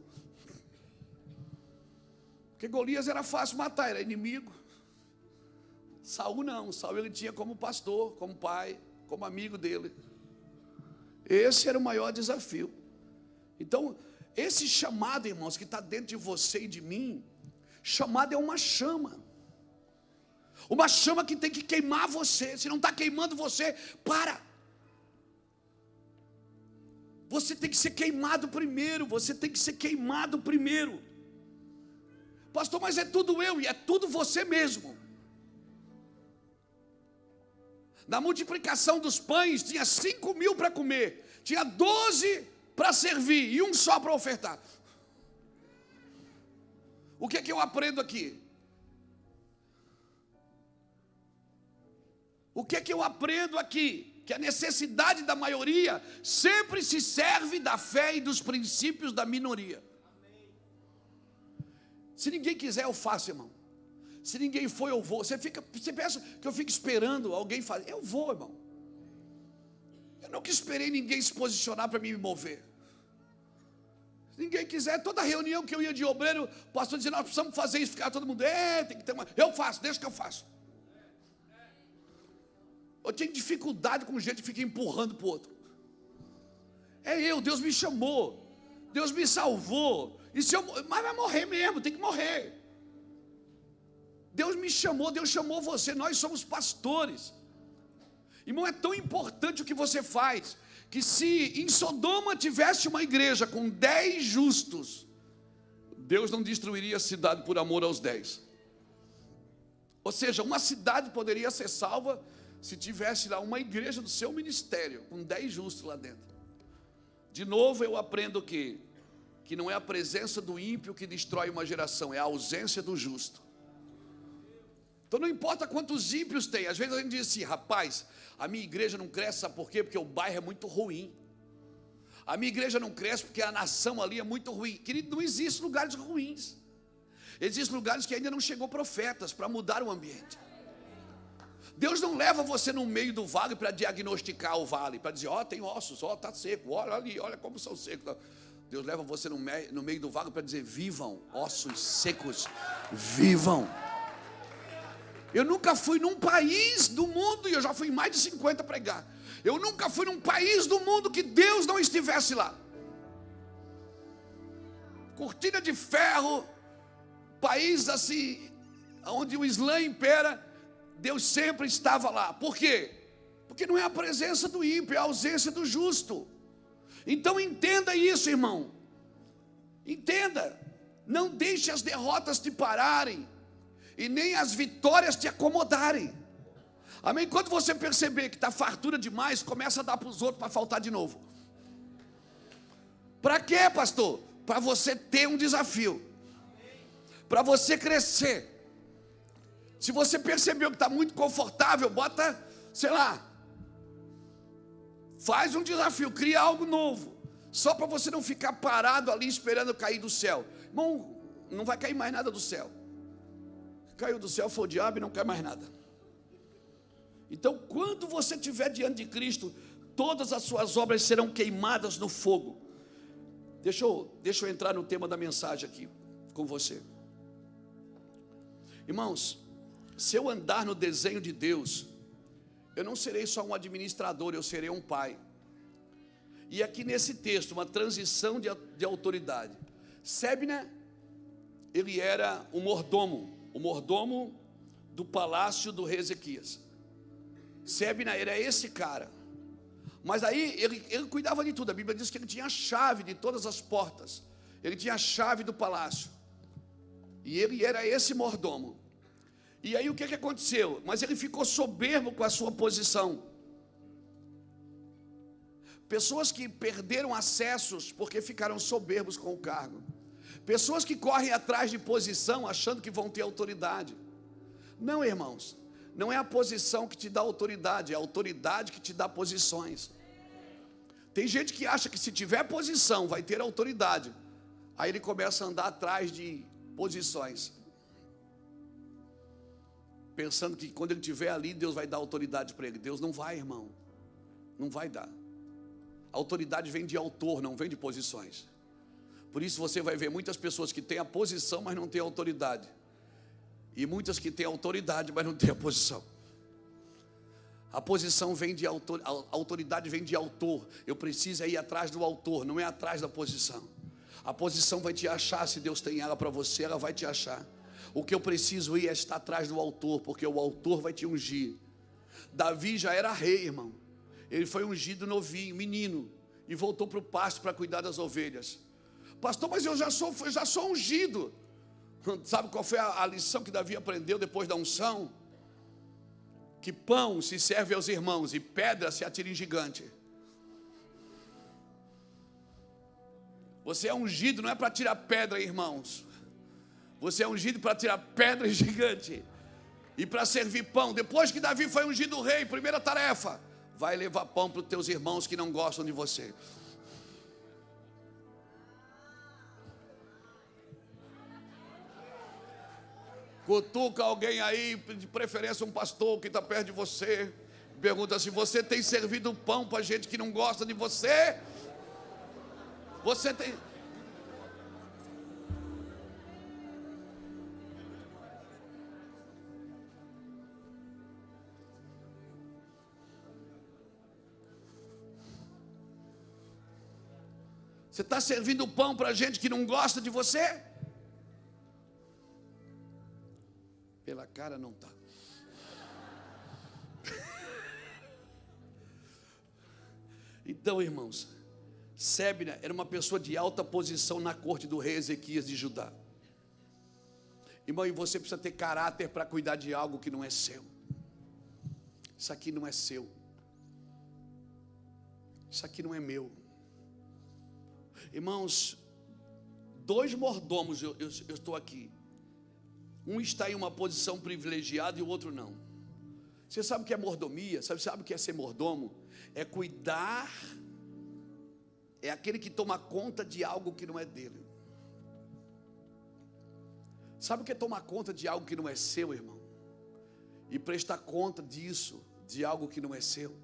Porque Golias era fácil matar, era inimigo. Saul não, Saul ele tinha como pastor, como pai, como amigo dele. Esse era o maior desafio. Então, esse chamado, irmãos, que está dentro de você e de mim, chamado é uma chama. Uma chama que tem que queimar você. Se não está queimando você, para. Você tem que ser queimado primeiro, você tem que ser queimado primeiro. Pastor, mas é tudo eu e é tudo você mesmo. Na multiplicação dos pães, tinha 5.000 para comer, tinha 12 para servir e um só para ofertar. O que é que eu aprendo aqui? O que é que eu aprendo aqui? que a necessidade da maioria sempre se serve da fé e dos princípios da minoria. Se ninguém quiser, eu faço, irmão. Se ninguém for, eu vou. Você pensa que eu fico esperando alguém fazer? Eu vou, irmão. Eu nunca esperei ninguém se posicionar para me mover. Se ninguém quiser, toda reunião que eu ia de obreiro, o pastor dizia, nós precisamos fazer isso, ficar todo mundo, tem que ter uma... Eu faço, deixa que eu faço. Eu tenho dificuldade com gente que fica empurrando para o outro. Deus me chamou, Deus me salvou, mas vai morrer mesmo, tem que morrer. Deus me chamou, Deus chamou você, nós somos pastores. Irmão, é tão importante o que você faz, que se em Sodoma tivesse uma igreja com 10 justos, Deus não destruiria a cidade por amor aos 10. Ou seja, uma cidade poderia ser salva se tivesse lá uma igreja do seu ministério, com 10 justos lá dentro. De novo eu aprendo que não é a presença do ímpio que destrói uma geração, é a ausência do justo. Então não importa quantos ímpios tem. Às vezes a gente diz assim, rapaz, a minha igreja não cresce, sabe por quê? Porque o bairro é muito ruim. A minha igreja não cresce porque a nação ali é muito ruim. Querido, não existe lugares ruins. Existem lugares que ainda não chegou profetas para mudar o ambiente. Deus não leva você no meio do vale para diagnosticar o vale, para dizer, tem ossos, está seco, olha ali, olha como são secos. Deus leva você no meio do vale para dizer, vivam, ossos secos, vivam. Eu nunca fui num país do mundo, e eu já fui em mais de 50 pregar. Eu nunca fui num país do mundo que Deus não estivesse lá. Cortina de ferro, país assim, onde o Islã impera, Deus sempre estava lá. Por quê? Porque não é a presença do ímpio, é a ausência do justo. Então entenda isso, irmão. Entenda. Não deixe as derrotas te pararem e nem as vitórias te acomodarem. Amém? Quando você perceber que está fartura demais, começa a dar para os outros para faltar de novo. Para quê, pastor? Para você ter um desafio, para você crescer. Se você percebeu que está muito confortável, bota, sei lá, faz um desafio, cria algo novo, só para você não ficar parado ali esperando cair do céu. Irmão, não vai cair mais nada do céu. Caiu do céu, foi o diabo e não cai mais nada. Então, quando você estiver diante de Cristo, todas as suas obras serão queimadas no fogo. Deixa eu entrar no tema da mensagem aqui com você. Irmãos, se eu andar no desenho de Deus, eu não serei só um administrador, eu serei um pai. E aqui nesse texto, uma transição de autoridade. Sebna, ele era o mordomo do palácio do rei Ezequias. Sebna era esse cara. Mas aí ele cuidava de tudo. A Bíblia diz que ele tinha a chave de todas as portas. Ele tinha a chave do palácio. E ele era esse mordomo. E aí o que aconteceu? Mas ele ficou soberbo com a sua posição. Pessoas que perderam acessos porque ficaram soberbos com o cargo. Pessoas que correm atrás de posição achando que vão ter autoridade. Não, irmãos, não é a posição que te dá autoridade, é a autoridade que te dá posições. Tem gente que acha que se tiver posição vai ter autoridade. Aí ele começa a andar atrás de posições, pensando que quando ele estiver ali, Deus vai dar autoridade para ele. Deus não vai, irmão. Não vai dar. A autoridade vem de autor, não vem de posições. Por isso você vai ver muitas pessoas que têm a posição, mas não têm autoridade. E muitas que têm autoridade, mas não têm a posição. A posição vem de autor, a autoridade vem de autor. Eu preciso ir atrás do autor, não é atrás da posição. A posição vai te achar, se Deus tem ela para você, ela vai te achar. O que eu preciso ir é estar atrás do autor, porque o autor vai te ungir. Davi já era rei, irmão. Ele foi ungido novinho, menino, e voltou para o pasto para cuidar das ovelhas. Pastor, mas eu já sou ungido. Sabe qual foi a lição que Davi aprendeu depois da unção? Que pão se serve aos irmãos e pedra se atira em gigante. Você é ungido não é para tirar pedra, irmãos. Você é ungido para tirar pedra em gigante e para servir pão. Depois que Davi foi ungido rei, primeira tarefa, vai levar pão para os teus irmãos que não gostam de você. Cutuca alguém aí, de preferência um pastor que está perto de você. Pergunta se você tem servido pão para gente que não gosta de você. Você tem... Você está servindo pão para gente que não gosta de você? Pela cara não está. Então, irmãos, Sébina era uma pessoa de alta posição na corte do rei Ezequias de Judá. Irmão, e você precisa ter caráter para cuidar de algo que não é seu. Isso aqui não é seu. Isso aqui não é meu. Irmãos, 2 mordomos, eu estou aqui. Um está em uma posição privilegiada e o outro não. Você sabe o que é mordomia? Sabe o que é ser mordomo? É cuidar, é aquele que toma conta de algo que não é dele. Sabe o que é tomar conta de algo que não é seu, irmão? E prestar conta disso, de algo que não é seu.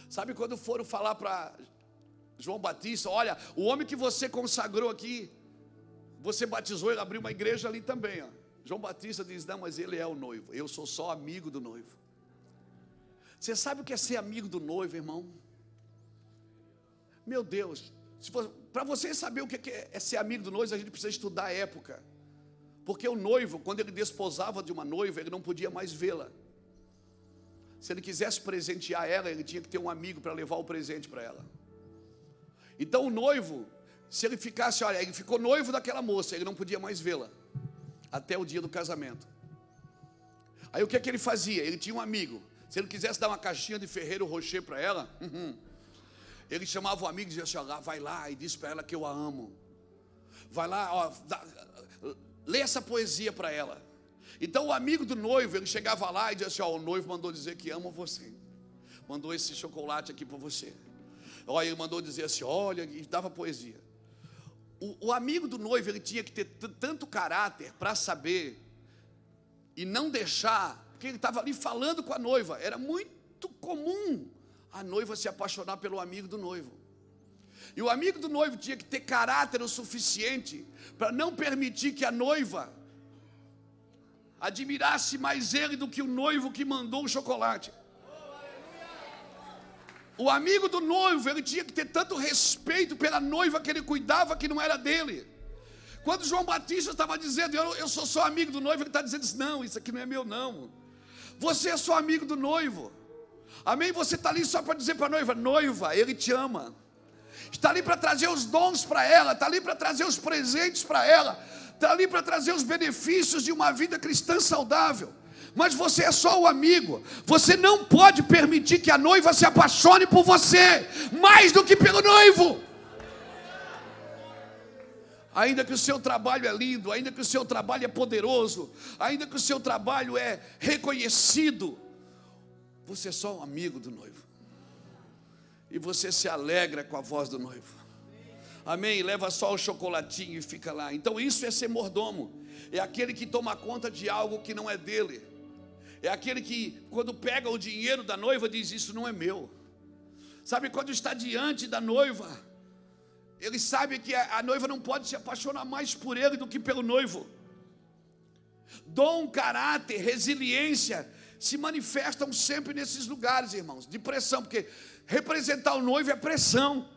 Sabe quando foram falar para João Batista, olha, o homem que você consagrou aqui, você batizou, ele abriu uma igreja ali também, ó. João Batista diz, não, mas ele é o noivo, eu sou só amigo do noivo. Você sabe o que é ser amigo do noivo, irmão? Meu Deus, para você saber o que é ser amigo do noivo, a gente precisa estudar a época. Porque o noivo, quando ele desposava de uma noiva, ele não podia mais vê-la. Se ele quisesse presentear ela, ele tinha que ter um amigo para levar o presente para ela. Então o noivo, se ele ficasse, olha, ele ficou noivo daquela moça, ele não podia mais vê-la, até o dia do casamento. Aí o que é que ele fazia? Ele tinha um amigo, se ele quisesse dar uma caixinha de Ferreiro Rocher para ela, ele chamava o amigo e dizia assim, ó, vai lá e diz para ela que eu a amo. Vai lá, ó, lê essa poesia para ela. Então o amigo do noivo, ele chegava lá e dizia assim, ó, o noivo mandou dizer que ama você, mandou esse chocolate aqui para você. Olha, ele mandou dizer assim, olha, e dava poesia. O amigo do noivo, ele tinha que ter tanto caráter para saber e não deixar, porque ele estava ali falando com a noiva. Era muito comum a noiva se apaixonar pelo amigo do noivo. E o amigo do noivo tinha que ter caráter o suficiente para não permitir que a noiva admirasse mais ele do que o noivo que mandou o chocolate. O amigo do noivo, ele tinha que ter tanto respeito pela noiva que ele cuidava, que não era dele. Quando João Batista estava dizendo, eu sou só amigo do noivo, ele está dizendo assim, não, isso aqui não é meu não. Você é só amigo do noivo. Amém? Você está ali só para dizer para a noiva, noiva, ele te ama. Está ali para trazer os dons para ela, está ali para trazer os presentes para ela, está ali para trazer os benefícios de uma vida cristã saudável. Mas você é só o amigo. Você não pode permitir que a noiva se apaixone por você mais do que pelo noivo. Ainda que o seu trabalho é lindo, ainda que o seu trabalho é poderoso, ainda que o seu trabalho é reconhecido, você é só um amigo do noivo. E você se alegra com a voz do noivo. Amém? Leva só o chocolatinho e fica lá. Então isso é ser mordomo. É aquele que toma conta de algo que não é dele. É aquele que, quando pega o dinheiro da noiva, diz, isso não é meu. Sabe, quando está diante da noiva, ele sabe que a noiva não pode se apaixonar mais por ele do que pelo noivo. Dom, caráter, resiliência se manifestam sempre nesses lugares, irmãos, de pressão, porque representar o noivo é pressão.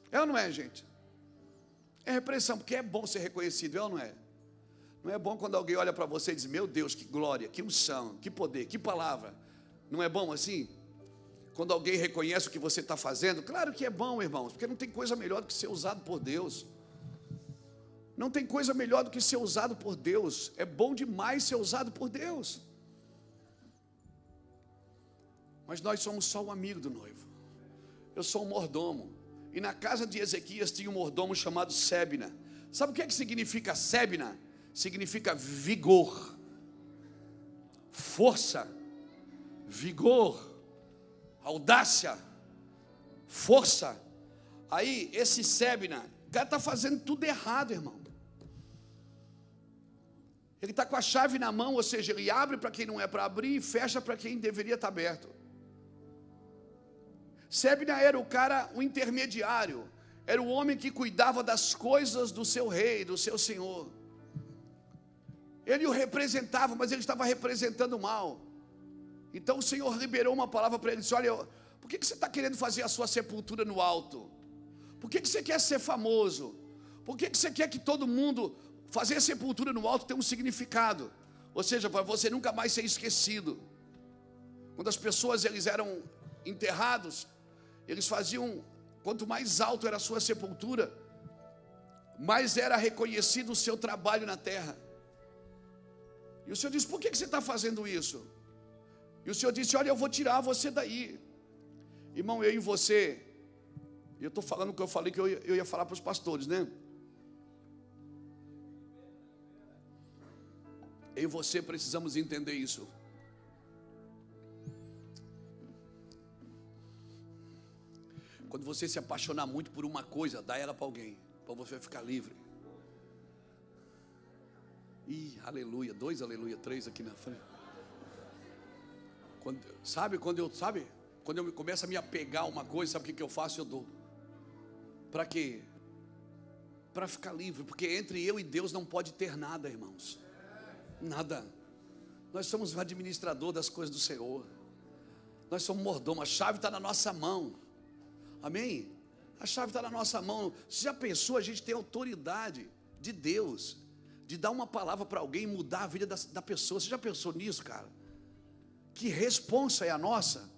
É ou não é, gente? É repressão, porque é bom ser reconhecido, é ou não é? Não é bom quando alguém olha para você e diz, meu Deus, que glória, que unção, que poder, que palavra. Não é bom assim? Quando alguém reconhece o que você está fazendo, claro que é bom, irmãos, porque não tem coisa melhor do que ser usado por Deus. Não tem coisa melhor do que ser usado por Deus. É bom demais ser usado por Deus. Mas nós somos só o amigo do noivo. Eu sou um mordomo. E na casa de Ezequias tinha um mordomo chamado Sébina. Sabe o que é que significa Sébina? Significa vigor. força, vigor, audácia, força. Aí esse Sebna, o cara está fazendo tudo errado, irmão. Ele está com a chave na mão, ou seja, ele abre para quem não é para abrir e fecha para quem deveria estar aberto. Sebna era o cara, o intermediário, era o homem que cuidava das coisas do seu rei, do seu senhor. Ele o representava, mas ele estava representando mal. Então o Senhor liberou uma palavra para ele, disse: olha, por que você está querendo fazer a sua sepultura no alto? Por que você quer ser famoso? Por que você quer que todo mundo... Fazer sepultura no alto tem um significado, ou seja, para você nunca mais ser esquecido. Quando as pessoas eles eram enterrados, eles faziam, quanto mais alto era a sua sepultura, mais era reconhecido o seu trabalho na terra. E o Senhor disse: por que você está fazendo isso? E o Senhor disse: olha, eu vou tirar você daí. Irmão, eu e você, eu estou falando o que eu falei que eu ia falar para os pastores, né? Eu e você precisamos entender isso. Quando você se apaixonar muito por uma coisa, dá ela para alguém, para você ficar livre. Ih, aleluia, 2 aleluia, 3 aqui na frente. Quando eu começo a me apegar a uma coisa, sabe o que eu faço? Eu dou. Para quê? Para ficar livre, porque entre eu e Deus não pode ter nada, irmãos. Nada. Nós somos o administrador das coisas do Senhor. Nós somos mordomo. A chave está na nossa mão. Amém? A chave está na nossa mão. Você já pensou? A gente tem autoridade de Deus de dar uma palavra para alguém e mudar a vida da pessoa. Você já pensou nisso, cara? Que responsa é a nossa?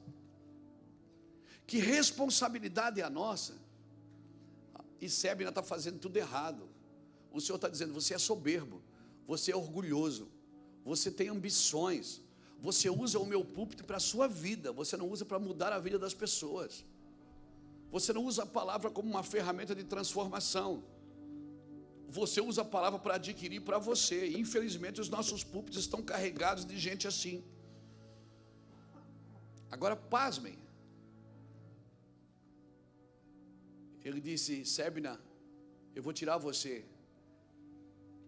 Que responsabilidade é a nossa? E Sebna está fazendo tudo errado. O Senhor está dizendo: você é soberbo, você é orgulhoso, você tem ambições, você usa o meu púlpito para a sua vida, você não usa para mudar a vida das pessoas, você não usa a palavra como uma ferramenta de transformação, você usa a palavra para adquirir para você. E infelizmente os nossos púlpitos estão carregados de gente assim. Agora pasmem, ele disse: Sebna, eu vou tirar você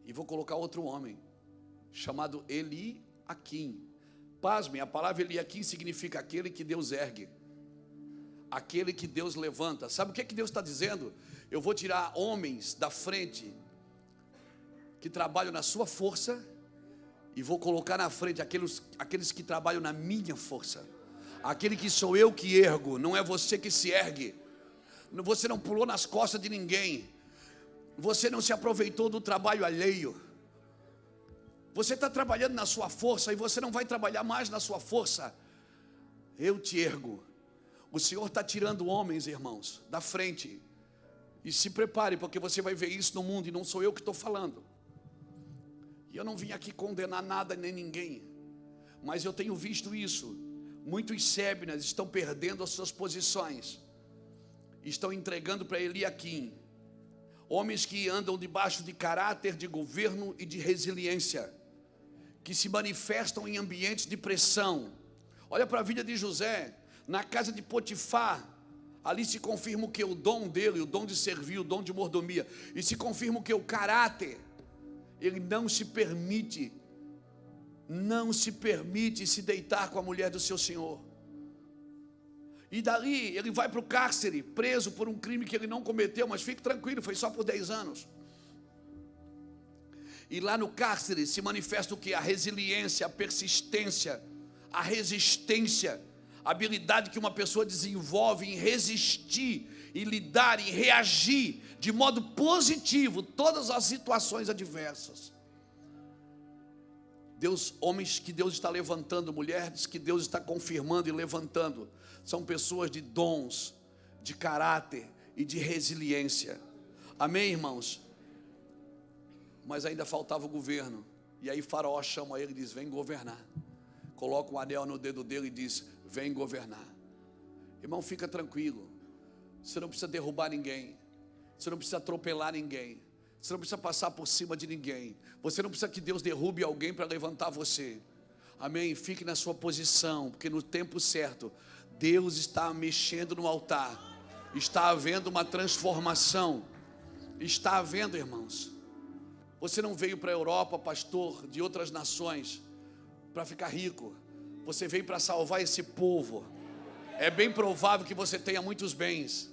e vou colocar outro homem, chamado Eliaquim. Pasmem, a palavra Eliaquim significa aquele que Deus ergue, aquele que Deus levanta. Sabe o que Deus está dizendo? Eu vou tirar homens da frente que trabalham na sua força e vou colocar na frente aqueles que trabalham na minha força. Aquele que sou eu que ergo, não é você que se ergue. Você não pulou nas costas de ninguém. Você não se aproveitou do trabalho alheio. Você está trabalhando na sua força e você não vai trabalhar mais na sua força. Eu te ergo. O Senhor está tirando homens, irmãos, da frente. E se prepare, porque você vai ver isso no mundo e não sou eu que estou falando. E eu não vim aqui condenar nada nem ninguém, mas eu tenho visto isso. Muitos Sebnas estão perdendo as suas posições, estão entregando para Eliaquim. Homens que andam debaixo de caráter, de governo e de resiliência, que se manifestam em ambientes de pressão. Olha para a vida de José, na casa de Potifar, ali se confirma o que? O dom dele, o dom de servir, o dom de mordomia. E se confirma o que? O caráter. Ele não se permite se deitar com a mulher do seu senhor. E dali ele vai para o cárcere, preso por um crime que ele não cometeu, mas fique tranquilo, foi só por 10 anos. E lá no cárcere se manifesta o que? A resiliência, a persistência, a resistência, a habilidade que uma pessoa desenvolve em resistir, em lidar, em reagir de modo positivo todas as situações adversas. Homens que Deus está levantando, mulheres que Deus está confirmando e levantando, são pessoas de dons, de caráter e de resiliência. Amém, irmãos? Mas ainda faltava o governo. E aí Faraó chama ele e diz: vem governar. Coloca um anel no dedo dele e diz: vem governar. Irmão, fica tranquilo. Você não precisa derrubar ninguém. Você não precisa atropelar ninguém. Você não precisa passar por cima de ninguém. Você não precisa que Deus derrube alguém para levantar você. Amém? Fique na sua posição, porque no tempo certo, Deus está mexendo no altar. Está havendo uma transformação. Está havendo, irmãos. Você não veio para a Europa, pastor, de outras nações, para ficar rico. Você veio para salvar esse povo. É bem provável que você tenha muitos bens,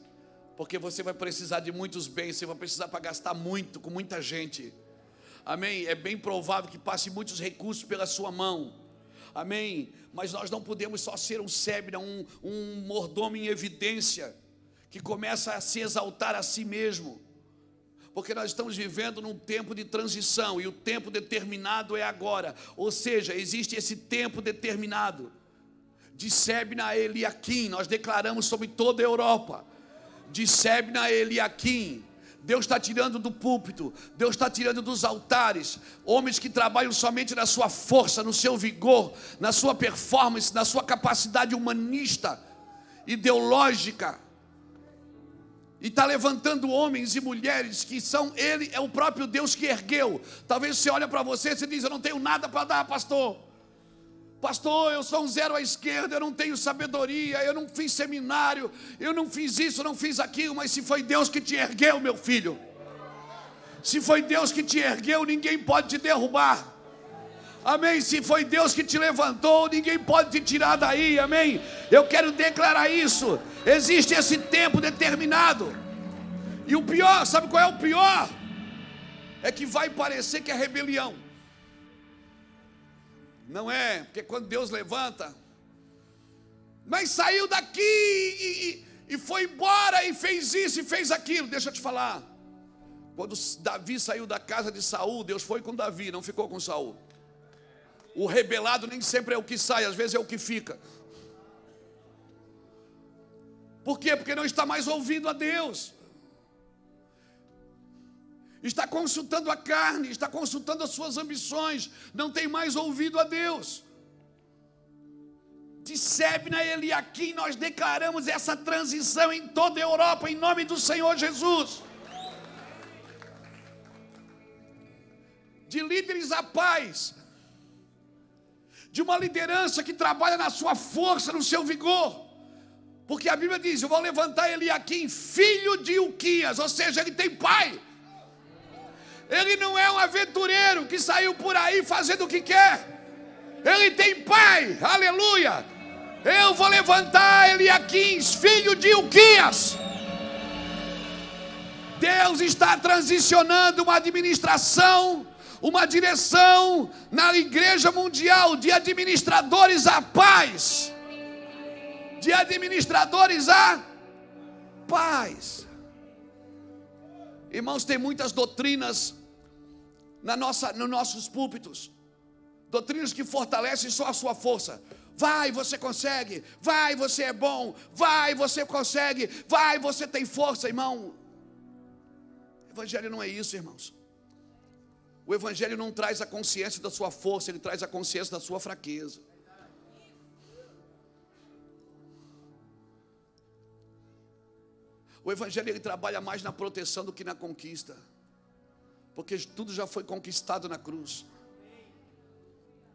porque você vai precisar de muitos bens. Você vai precisar para gastar muito, com muita gente. Amém? É bem provável que passe muitos recursos pela sua mão. Amém? Mas nós não podemos só ser um sébira, um mordomo em evidência, que começa a se exaltar a si mesmo. Porque nós estamos vivendo num tempo de transição, e o tempo determinado é agora. Ou seja, existe esse tempo determinado. De Sebna a Eliaquim, nós declaramos sobre toda a Europa. De Sebna a Eliaquim, Deus está tirando do púlpito, Deus está tirando dos altares, homens que trabalham somente na sua força, no seu vigor, na sua performance, na sua capacidade humanista, ideológica. E está levantando homens e mulheres que são, Ele é o próprio Deus que ergueu. Talvez você olhe para você e você diz: eu não tenho nada para dar, pastor. Pastor, eu sou um zero à esquerda, eu não tenho sabedoria, eu não fiz seminário, eu não fiz isso, não fiz aquilo. Mas se foi Deus que te ergueu, meu filho, se foi Deus que te ergueu, ninguém pode te derrubar. Amém? Se foi Deus que te levantou, ninguém pode te tirar daí. Amém? Eu quero declarar isso. Existe esse tempo determinado. E o pior, sabe qual é o pior? É que vai parecer que é rebelião. Não é, porque quando Deus levanta, mas saiu daqui e foi embora e fez isso e fez aquilo. Deixa eu te falar. Quando Davi saiu da casa de Saul, Deus foi com Davi, não ficou com Saul. O rebelado nem sempre é o que sai, às vezes é o que fica. Por quê? Porque não está mais ouvindo a Deus. Está consultando a carne, está consultando as suas ambições, não tem mais ouvido a Deus. De Sebna a Eliaquim, nós declaramos essa transição em toda a Europa, em nome do Senhor Jesus. De líderes a paz, de uma liderança que trabalha na sua força, no seu vigor. Porque a Bíblia diz: eu vou levantar Eliaquim, filho de Ilquias, ou seja, ele tem pai. Ele não é um aventureiro que saiu por aí fazendo o que quer. Ele tem pai, aleluia. Eu vou levantar Eliaquim, filho de Ilquias. Deus está transicionando uma administração, uma direção na igreja mundial de administradores à paz. De administradores à paz. Irmãos, tem muitas doutrinas nos nossos púlpitos. Doutrinas que fortalecem só a sua força. Vai, você consegue. Vai, você é bom. Vai, você consegue. Vai, você tem força, irmão. O evangelho não é isso, irmãos. O evangelho não traz a consciência da sua força, ele traz a consciência da sua fraqueza. O evangelho, ele trabalha mais na proteção do que na conquista, porque tudo já foi conquistado na cruz.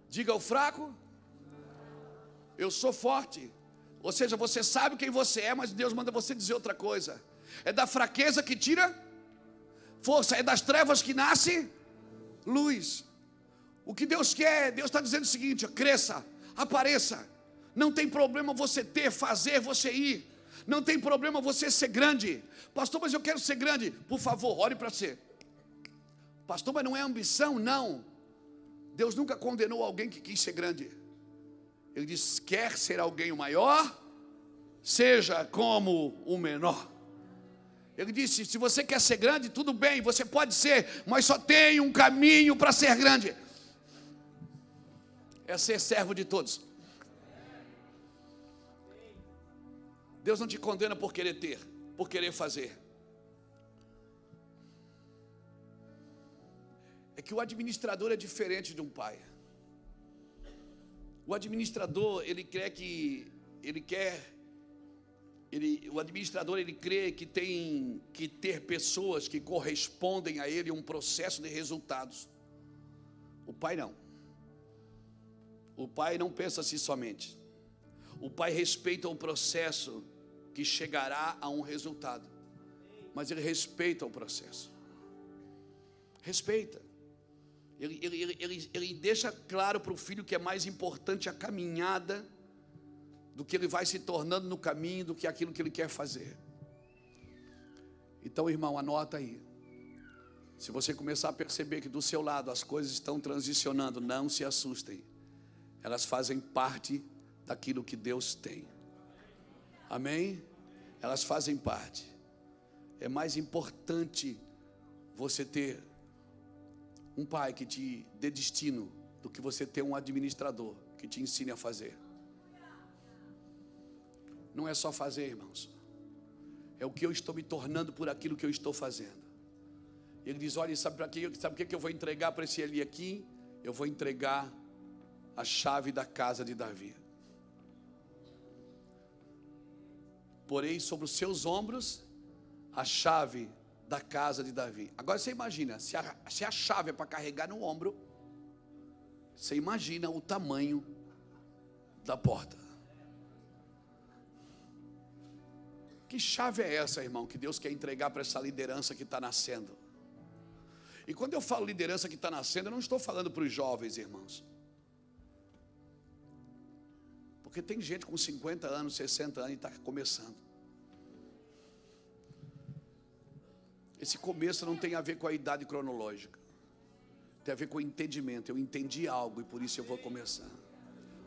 Diga ao fraco: eu sou forte. Ou seja, você sabe quem você é, mas Deus manda você dizer outra coisa. É da fraqueza que tira força, é das trevas que nasce luz. O que Deus quer, Deus está dizendo o seguinte: cresça, apareça. Não tem problema você ter, fazer, você ir. Não tem problema você ser grande. Pastor, mas eu quero ser grande. Por favor, ore para ser. Pastor, mas não é ambição? Não. Deus nunca condenou alguém que quis ser grande. Ele diz: quer ser alguém o maior, seja como o menor. Ele disse: se você quer ser grande, tudo bem, você pode ser, mas só tem um caminho para ser grande. É ser servo de todos. Deus não te condena por querer ter, por querer fazer. É que o administrador é diferente de um pai. O administrador, o administrador, ele crê que tem que ter pessoas que correspondem a ele um processo de resultados. O pai não. O pai não pensa assim somente. O pai respeita o processo que chegará a um resultado. Mas ele respeita o processo. Respeita. Ele deixa claro para o filho que é mais importante a caminhada do que ele vai se tornando no caminho, do que aquilo que ele quer fazer. Então, irmão, anota aí. Se você começar a perceber que do seu lado as coisas estão transicionando, não se assustem. Elas fazem parte daquilo que Deus tem. Amém? Elas fazem parte. É mais importante você ter um pai que te dê destino do que você ter um administrador que te ensine a fazer. Não é só fazer, irmãos. É o que eu estou me tornando por aquilo que eu estou fazendo. Ele diz, olha, sabe para quê? Sabe o que eu vou entregar para esse Eli aqui? Eu vou entregar a chave da casa de Davi. Porei sobre os seus ombros a chave da casa de Davi. Agora você imagina, se a chave é para carregar no ombro, você imagina o tamanho da porta. Que chave é essa, irmão, que Deus quer entregar para essa liderança que está nascendo? E quando eu falo liderança que está nascendo, eu não estou falando para os jovens, irmãos. Porque tem gente com 50 anos, 60 anos e está começando. Esse começo não tem a ver com a idade cronológica. Tem a ver com o entendimento. Eu entendi algo e por isso eu vou começar.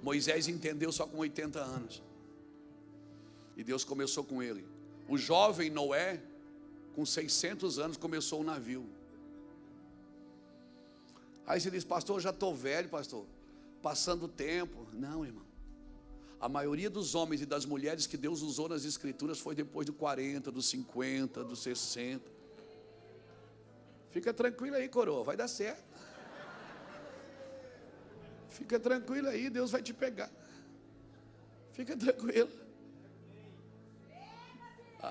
Moisés entendeu só com 80 anos. E Deus começou com ele. O jovem Noé, com 600 anos, começou o navio. Aí você diz, pastor, eu já estou velho, pastor. Passando o tempo. Não, irmão. A maioria dos homens e das mulheres que Deus usou nas escrituras foi depois dos 40, dos 50, dos 60. Fica tranquilo aí, coroa, vai dar certo. Fica tranquilo aí, Deus vai te pegar. Fica tranquilo.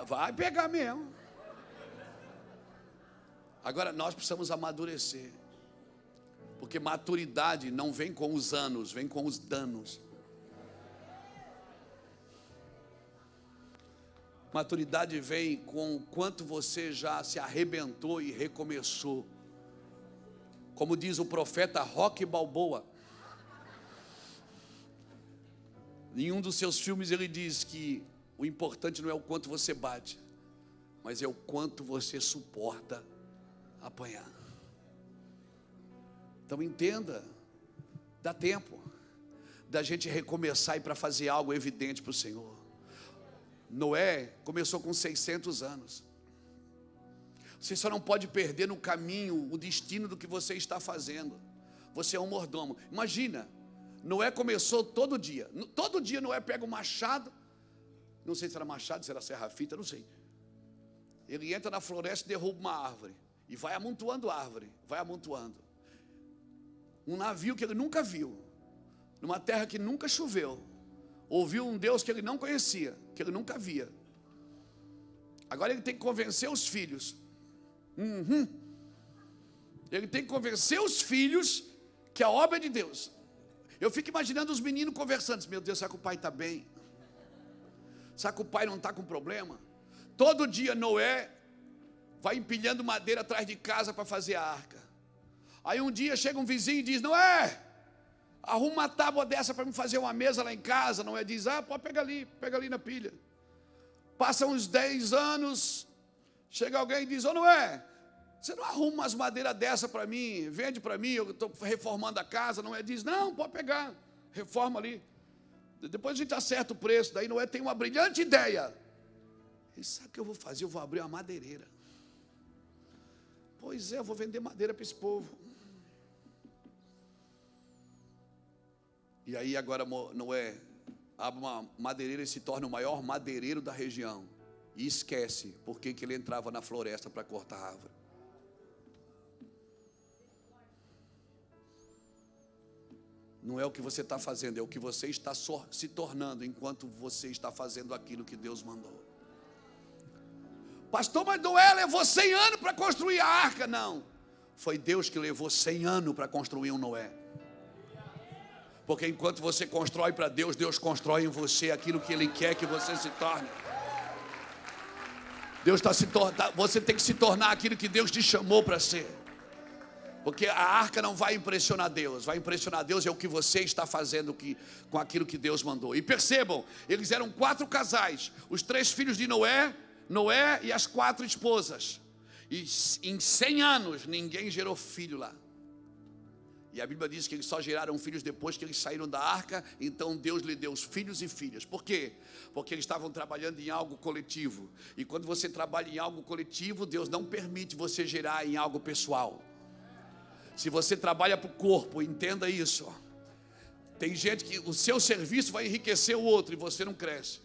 Vai pegar mesmo. Agora nós precisamos amadurecer. Porque maturidade não vem com os anos, vem com os danos. Maturidade vem com o quanto você já se arrebentou e recomeçou. Como diz o profeta Rocky Balboa. Em um dos seus filmes ele diz que o importante não é o quanto você bate, mas é o quanto você suporta apanhar. Então entenda, dá tempo da gente recomeçar e para fazer algo evidente para o Senhor. Noé começou com 600 anos. Você só não pode perder no caminho o destino do que você está fazendo. Você é um mordomo. Imagina, Noé começou todo dia. Todo dia Noé pega um machado. Não sei se era machado, se era serra-fita, não sei. Ele entra na floresta e derruba uma árvore. E vai amontoando árvore, vai amontoando. Um navio que ele nunca viu. Numa terra que nunca choveu. Ouviu um Deus que ele não conhecia, que ele nunca via. Agora ele tem que convencer os filhos. Ele tem que convencer os filhos que a obra é de Deus. Eu fico imaginando os meninos conversando. Meu Deus, será que o pai está bem? Será que o pai não está com problema? Todo dia Noé vai empilhando madeira atrás de casa para fazer a arca. Aí um dia chega um vizinho e diz, Noé, arruma uma tábua dessa para me fazer uma mesa lá em casa. Noé diz, pode pega ali na pilha. Passam uns 10 anos, chega alguém e diz, Noé, você não arruma umas madeiras dessa para mim, vende para mim, eu estou reformando a casa. Noé diz, não, pode pegar, reforma ali. Depois a gente acerta o preço. Daí Noé tem uma brilhante ideia. Ele sabe o que eu vou fazer? Eu vou abrir uma madeireira. Pois é, eu vou vender madeira para esse povo. E aí agora Noé abre uma madeireira e se torna o maior madeireiro da região. E esquece por que ele entrava na floresta para cortar a árvore. Não é o que você está fazendo, é o que você está se tornando enquanto você está fazendo aquilo que Deus mandou. Pastor, mas Noé levou 100 anos para construir a arca. Não, foi Deus que levou 100 anos para construir um Noé. Porque enquanto você constrói para Deus, Deus constrói em você aquilo que Ele quer que você se torne. Você tem que se tornar aquilo que Deus te chamou para ser. Porque a arca não vai impressionar Deus. Vai impressionar Deus é o que você está fazendo com aquilo que Deus mandou. E percebam, eles eram 4 casais. Os 3 filhos de Noé e as 4 esposas. E em 100 anos ninguém gerou filho lá. E a Bíblia diz que eles só geraram filhos depois que eles saíram da arca. Então Deus lhe deu os filhos e filhas. Por quê? Porque eles estavam trabalhando em algo coletivo. E quando você trabalha em algo coletivo, Deus não permite você gerar em algo pessoal. Se você trabalha para o corpo, entenda isso. Tem gente que o seu serviço vai enriquecer o outro e você não cresce.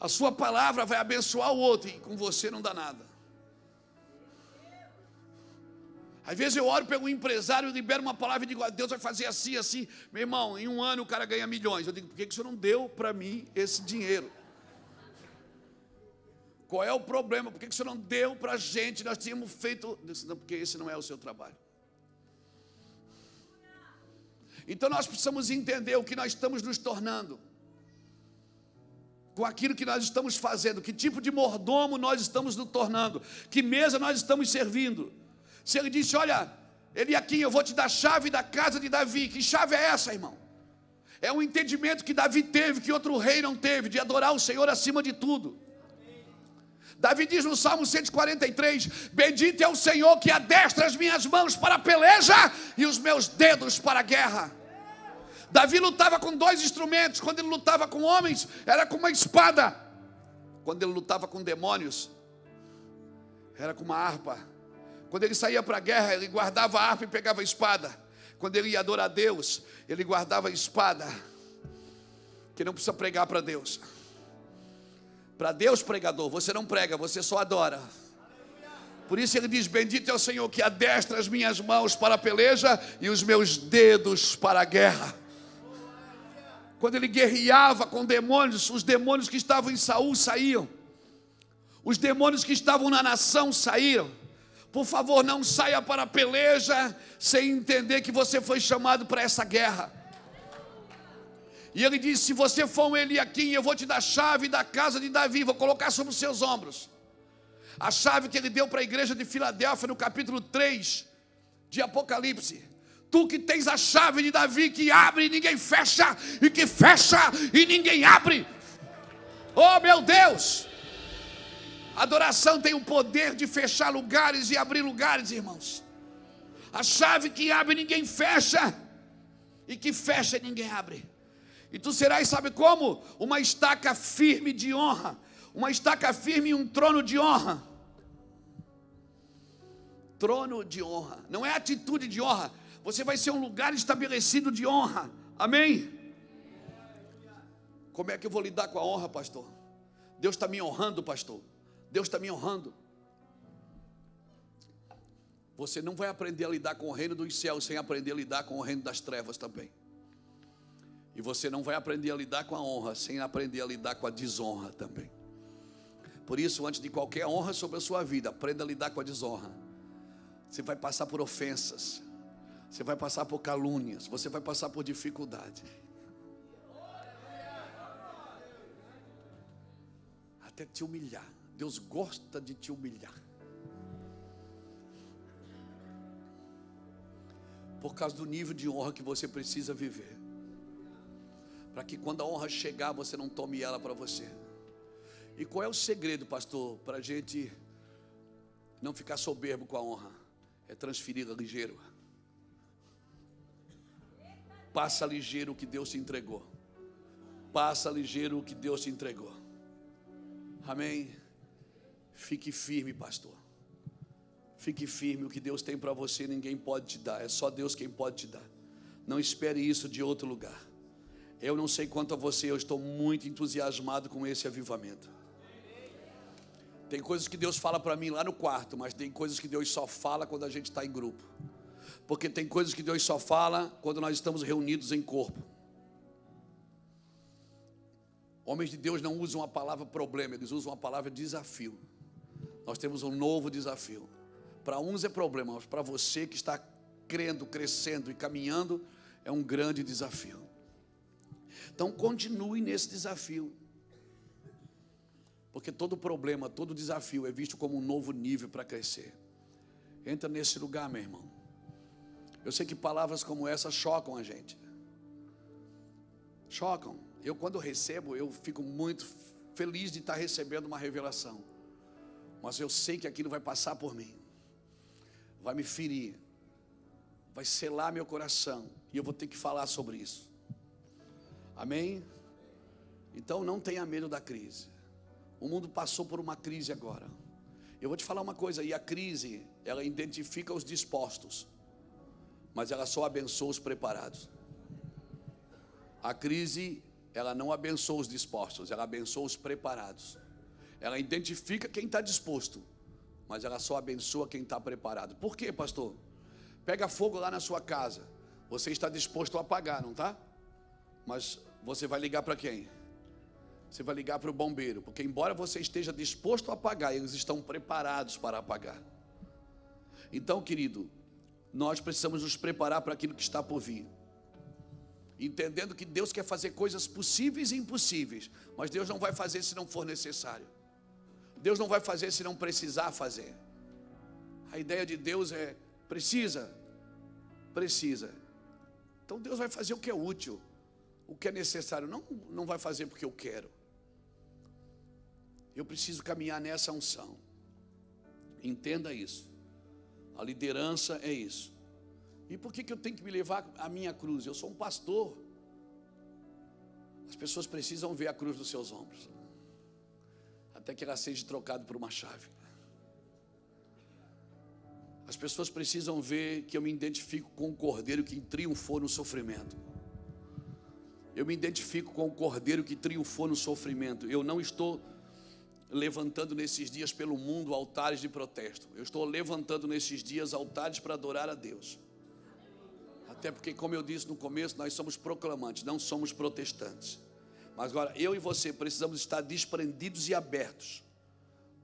A sua palavra vai abençoar o outro e com você não dá nada. Às vezes eu oro para um empresário e libero uma palavra e digo, Deus vai fazer assim, assim. Meu irmão, em um ano o cara ganha milhões. Eu digo, por que o senhor não deu para mim esse dinheiro? Qual é o problema? Por que o senhor não deu para a gente? Nós tínhamos feito... Não, porque esse não é o seu trabalho. Então nós precisamos entender o que nós estamos nos tornando. Com aquilo que nós estamos fazendo. Que tipo de mordomo nós estamos nos tornando. Que mesa nós estamos servindo. Se ele disse, olha, Eliaquim, eu vou te dar a chave da casa de Davi. Que chave é essa, irmão? É um entendimento que Davi teve, que outro rei não teve, de adorar o Senhor acima de tudo. Davi diz no Salmo 143, bendito é o Senhor que adestra as minhas mãos para a peleja e os meus dedos para a guerra. Davi lutava com 2 instrumentos. Quando ele lutava com homens, era com uma espada. Quando ele lutava com demônios, era com uma harpa. Quando ele saía para a guerra, ele guardava a harpa e pegava a espada. Quando ele ia adorar a Deus, ele guardava a espada. Que não precisa pregar para Deus. Para Deus, pregador, você não prega, você só adora. Por isso ele diz, bendito é o Senhor que adestra as minhas mãos para a peleja e os meus dedos para a guerra. Quando ele guerreava com demônios, os demônios que estavam em Saul saíam. Os demônios que estavam na nação saíram. Por favor, não saia para a peleja sem entender que você foi chamado para essa guerra. E ele disse, se você for um Eliaquim, eu vou te dar a chave da casa de Davi, vou colocar sobre os seus ombros. A chave que ele deu para a igreja de Filadélfia no capítulo 3 de Apocalipse. Tu que tens a chave de Davi, que abre e ninguém fecha, e que fecha e ninguém abre. Oh meu Deus! Adoração tem o poder de fechar lugares e abrir lugares, irmãos. A chave que abre ninguém fecha, e que fecha ninguém abre. E tu serás, sabe como? Uma estaca firme de honra. Uma estaca firme e um trono de honra. Trono de honra. Não é atitude de honra. Você vai ser um lugar estabelecido de honra. Amém? Como é que eu vou lidar com a honra, pastor? Deus está me honrando, pastor. Deus está me honrando. Você não vai aprender a lidar com o reino dos céus sem aprender a lidar com o reino das trevas também. E você não vai aprender a lidar com a honra sem aprender a lidar com a desonra também. Por isso, antes de qualquer honra sobre a sua vida, aprenda a lidar com a desonra. Você vai passar por ofensas. Você vai passar por calúnias. Você vai passar por dificuldade. Até te humilhar. Deus gosta de te humilhar. Por causa do nível de honra que você precisa viver. Para que quando a honra chegar, você não tome ela para você. E qual é o segredo, pastor, para a gente não ficar soberbo com a honra? É transferi-la ligeiro. Passa ligeiro o que Deus te entregou. Passa ligeiro o que Deus te entregou. Amém? Fique firme, pastor. Fique firme, o que Deus tem para você ninguém pode te dar. É só Deus quem pode te dar. Não espere isso de outro lugar. Eu não sei quanto a você, eu estou muito entusiasmado com esse avivamento. Tem coisas que Deus fala para mim lá no quarto, mas tem coisas que Deus só fala quando a gente está em grupo. Porque tem coisas que Deus só fala quando nós estamos reunidos em corpo. Homens de Deus não usam a palavra problema, eles usam a palavra desafio. Nós temos um novo desafio. Para uns é problema, mas para você que está crendo, crescendo e caminhando, é um grande desafio. Então continue nesse desafio. Porque todo problema, todo desafio é visto como um novo nível para crescer. Entra nesse lugar, meu irmão. Eu sei que palavras como essa chocam a gente. Chocam. Eu, quando recebo, eu fico muito feliz de estar recebendo uma revelação. Mas eu sei que aquilo vai passar por mim. Vai me ferir. Vai selar meu coração. E eu vou ter que falar sobre isso. Amém? Então não tenha medo da crise. O mundo passou por uma crise agora. Eu vou te falar uma coisa. E a crise, ela identifica os dispostos. Mas ela só abençoa os preparados. A crise, ela não abençoa os dispostos, ela abençoa os preparados. Ela identifica quem está disposto, mas ela só abençoa quem está preparado. Por quê, pastor? Pega fogo lá na sua casa. Você está disposto a apagar, não está? Mas você vai ligar para quem? Você vai ligar para o bombeiro, porque embora você esteja disposto a apagar, eles estão preparados para apagar. Então, querido, nós precisamos nos preparar para aquilo que está por vir. Entendendo que Deus quer fazer coisas possíveis e impossíveis, mas Deus não vai fazer se não for necessário. Deus não vai fazer se não precisar fazer. A ideia de Deus é, precisa. Então Deus vai fazer o que é útil, o que é necessário, não vai fazer porque eu quero. Eu preciso caminhar nessa unção. Entenda isso. A liderança é isso. E por que eu tenho que me levar a minha cruz? Eu sou um pastor. As pessoas precisam ver a cruz dos seus ombros, até que ela seja trocada por uma chave. As pessoas precisam ver que eu me identifico com o Cordeiro que triunfou no sofrimento. Eu me identifico com o Cordeiro que triunfou no sofrimento. Eu não estou levantando nesses dias pelo mundo altares de protesto. Eu estou levantando nesses dias altares para adorar a Deus. Até porque, como eu disse no começo, nós somos proclamantes, não somos protestantes. Mas agora, eu e você precisamos estar desprendidos e abertos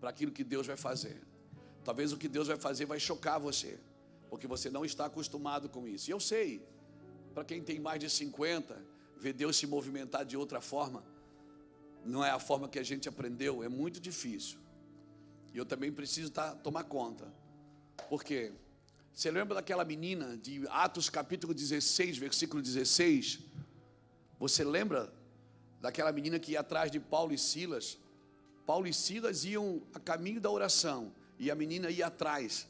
para aquilo que Deus vai fazer. Talvez o que Deus vai fazer vai chocar você, porque você não está acostumado com isso. E eu sei, para quem tem mais de 50, ver Deus se movimentar de outra forma, não é a forma que a gente aprendeu, é muito difícil. E eu também preciso tomar conta. Por quê? Você lembra daquela menina de Atos capítulo 16, versículo 16? Você lembra daquela menina que ia atrás de Paulo e Silas? Paulo e Silas iam a caminho da oração e a menina ia atrás,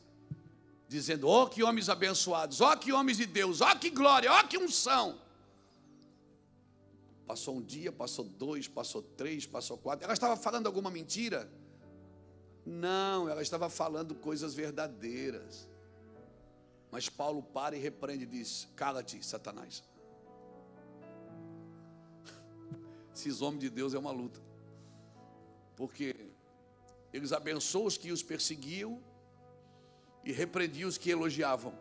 dizendo: ó, que homens abençoados, ó, que homens de Deus, ó, que glória, ó, que unção. Passou um dia, passou 2, passou 3, passou 4. Ela estava falando alguma mentira? Não, ela estava falando coisas verdadeiras. Mas Paulo para e repreende e diz: cala-te, Satanás. Esses homens de Deus é uma luta. Porque eles abençoam os que os perseguiam e repreendiam os que elogiavam.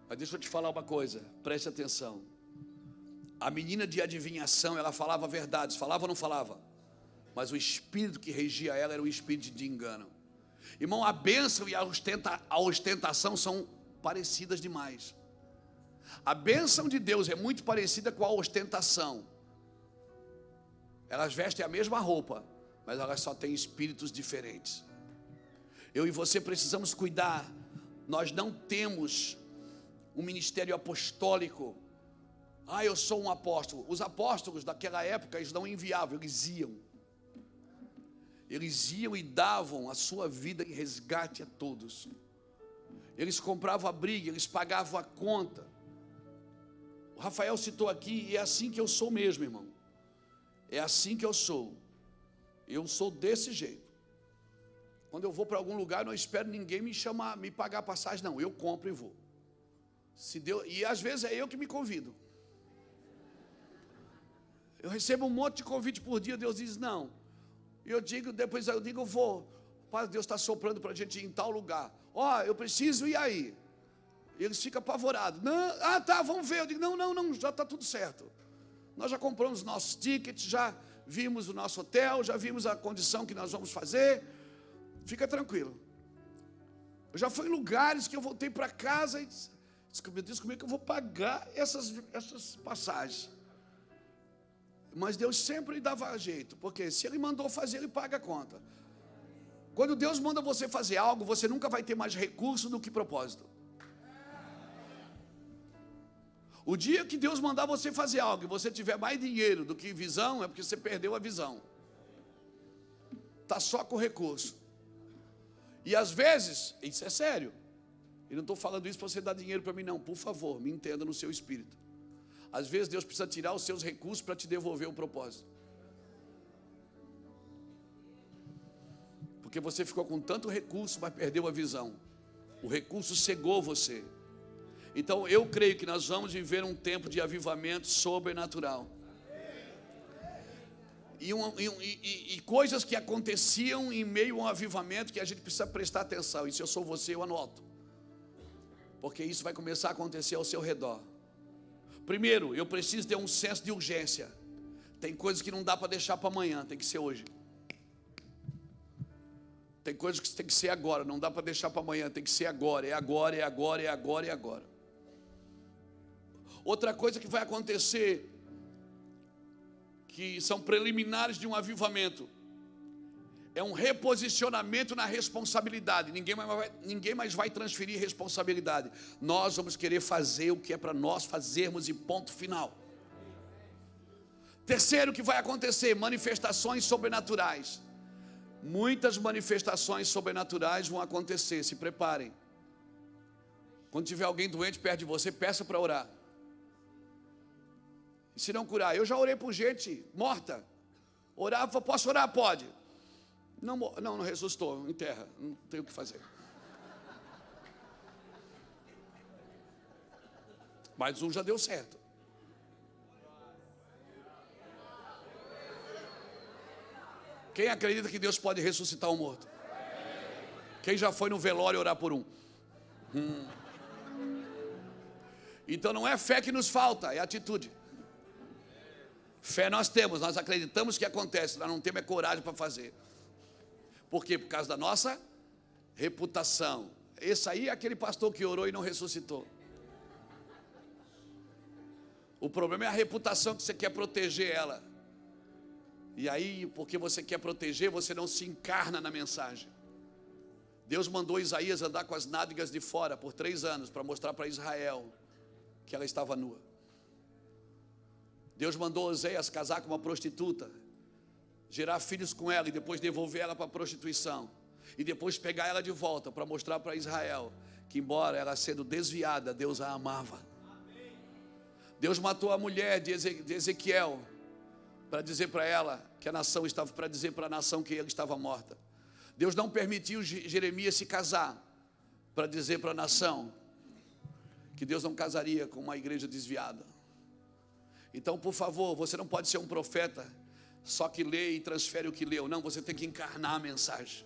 Mas deixa eu te falar uma coisa, preste atenção. A menina de adivinhação, ela falava verdades, falava ou não falava? Mas o espírito que regia ela era o espírito de engano. Irmão, a bênção e a ostentação são parecidas demais. A bênção de Deus é muito parecida com a ostentação. Elas vestem a mesma roupa, mas elas só têm espíritos diferentes. Eu e você precisamos cuidar. Nós não temos um ministério apostólico. Eu sou um apóstolo. Os apóstolos daquela época, eles não enviavam, eles iam. Eles iam e davam a sua vida em resgate a todos. Eles compravam a briga, eles pagavam a conta. O Rafael citou aqui, e é assim que eu sou mesmo, irmão. É assim que eu sou. Eu sou desse jeito. Quando eu vou para algum lugar, eu não espero ninguém me pagar passagem, não. Eu compro e vou. E às vezes é eu que me convido. Eu recebo um monte de convite por dia, Deus diz não. E depois eu digo, eu vou. Pai, Deus está soprando para a gente ir em tal lugar. Eu preciso ir aí. Eles ficam apavorados. Não, tá, vamos ver. Eu digo, não, já está tudo certo. Nós já compramos nossos tickets, já vimos o nosso hotel, já vimos a condição que nós vamos fazer. Fica tranquilo. Eu já fui em lugares que eu voltei para casa e disse, meu Deus, como é que eu vou pagar essas passagens? Mas Deus sempre dava jeito, porque se Ele mandou fazer, Ele paga a conta. Quando Deus manda você fazer algo, você nunca vai ter mais recurso do que propósito. O dia que Deus mandar você fazer algo e você tiver mais dinheiro do que visão, é porque você perdeu a visão. Está só com recurso. E às vezes, isso é sério. Eu não estou falando isso para você dar dinheiro para mim, não. Por favor, me entenda no seu espírito. Às vezes Deus precisa tirar os seus recursos para te devolver o propósito. Porque você ficou com tanto recurso, mas perdeu a visão. O recurso cegou você. Então eu creio que nós vamos viver um tempo de avivamento sobrenatural. E coisas que aconteciam em meio a um avivamento que a gente precisa prestar atenção. E se eu sou você, eu anoto. Porque isso vai começar a acontecer ao seu redor. Primeiro, eu preciso ter um senso de urgência. Tem coisas que não dá para deixar para amanhã, tem que ser hoje. Tem coisas que tem que ser agora, não dá para deixar para amanhã, tem que ser agora, é agora, é agora, é agora, é agora. Outra coisa que vai acontecer, que são preliminares de um avivamento, é um reposicionamento na responsabilidade. Ninguém mais vai transferir responsabilidade. Nós vamos querer fazer o que é para nós fazermos e ponto final. Terceiro que vai acontecer, manifestações sobrenaturais. Muitas manifestações sobrenaturais vão acontecer, se preparem. Quando tiver alguém doente perto de você, peça para orar. E se não curar, eu já orei por gente morta. Orava, posso orar? Pode. Não ressuscitou, enterra, não tem o que fazer. Mas um já deu certo. Quem acredita que Deus pode ressuscitar um morto? Quem já foi no velório orar por um? Então não é fé que nos falta, é atitude. Fé nós temos, nós acreditamos que acontece, nós não temos coragem para fazer. Por quê? Por causa da nossa reputação. Esse aí é aquele pastor que orou e não ressuscitou. O problema é a reputação que você quer proteger ela. E aí, porque você quer proteger, você não se encarna na mensagem. Deus mandou Isaías andar com as nádegas de fora por 3 anos para mostrar para Israel que ela estava nua. Deus mandou Oséias casar com uma prostituta, gerar filhos com ela e depois devolver ela para a prostituição. E depois pegar ela de volta para mostrar para Israel que, embora ela sendo desviada, Deus a amava. Deus matou a mulher de Ezequiel para dizer para ela que a nação estava, para dizer para a nação que ele estava morta. Deus não permitiu Jeremias se casar para dizer para a nação que Deus não casaria com uma igreja desviada. Então, por favor, você não pode ser um profeta só que lê e transfere o que leu. Não, você tem que encarnar a mensagem.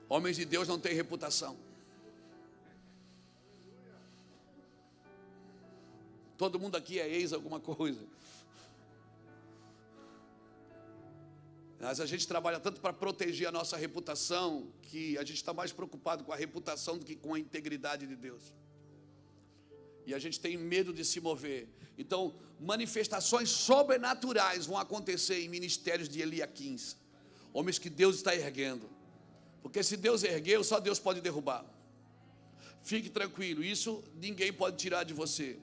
Homens de Deus não têm reputação. Todo mundo aqui é ex alguma coisa. Mas a gente trabalha tanto para proteger a nossa reputação, que a gente está mais preocupado com a reputação do que com a integridade de Deus. E a gente tem medo de se mover. Então, manifestações sobrenaturais vão acontecer em ministérios de Eliaquins. Homens que Deus está erguendo. Porque se Deus ergueu, só Deus pode derrubar. Fique tranquilo, isso ninguém pode tirar de você.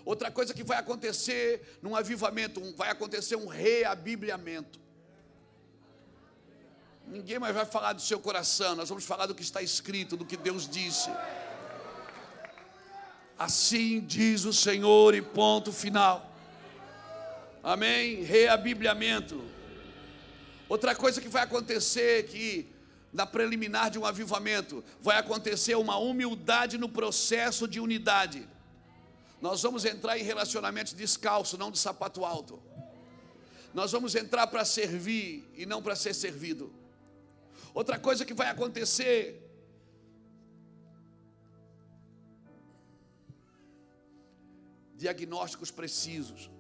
Outra coisa que vai acontecer num avivamento, vai acontecer um reabibliamento. Ninguém mais vai falar do seu coração, nós vamos falar do que está escrito, do que Deus disse. Assim diz o Senhor e ponto final. Amém? Reabibliamento. Outra coisa que vai acontecer que na preliminar de um avivamento, vai acontecer uma humildade no processo de unidade. Nós vamos entrar em relacionamentos descalço, não de sapato alto. Nós vamos entrar para servir e não para ser servido. Outra coisa que vai acontecer, diagnósticos precisos.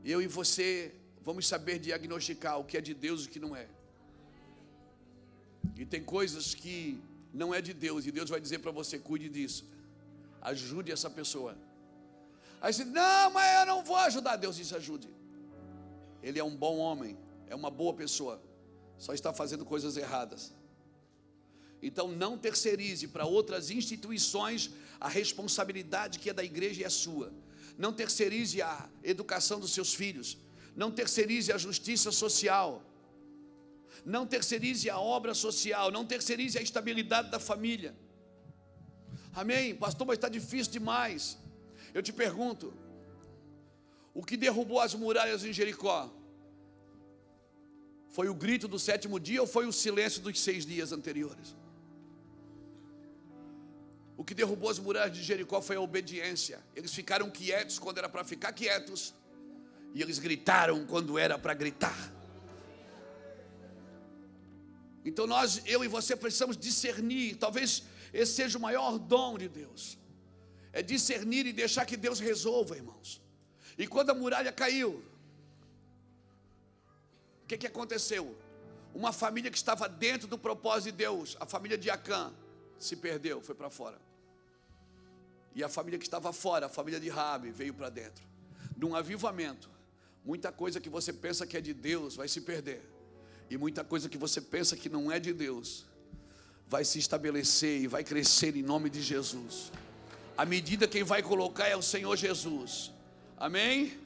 Eu e você vamos saber diagnosticar o que é de Deus e o que não é. E tem coisas que não é de Deus. E Deus vai dizer para você: cuide disso, ajude essa pessoa. Aí você diz: não, mas eu não vou ajudar. Deus diz: ajude. Ele é um bom homem, é uma boa pessoa, só está fazendo coisas erradas. Então não terceirize para outras instituições a responsabilidade que é da igreja e é sua. Não terceirize a educação dos seus filhos. Não terceirize a justiça social. Não terceirize a obra social. Não terceirize a estabilidade da família. Amém? Pastor, mas está difícil demais. Eu te pergunto: o que derrubou as muralhas em Jericó? Foi o grito do 7º dia ou foi o silêncio dos 6 dias anteriores? O que derrubou as muralhas de Jericó foi a obediência. Eles ficaram quietos quando era para ficar quietos, e eles gritaram quando era para gritar. Então eu e você precisamos discernir. Talvez esse seja o maior dom de Deus, é discernir e deixar que Deus resolva, irmãos. E quando a muralha caiu, o que aconteceu? Uma família que estava dentro do propósito de Deus, a família de Acã, se perdeu, foi para fora. E a família que estava fora, a família de Raabe, veio para dentro. Num avivamento, muita coisa que você pensa que é de Deus vai se perder, e muita coisa que você pensa que não é de Deus vai se estabelecer e vai crescer em nome de Jesus. A medida quem vai colocar é o Senhor Jesus. Amém?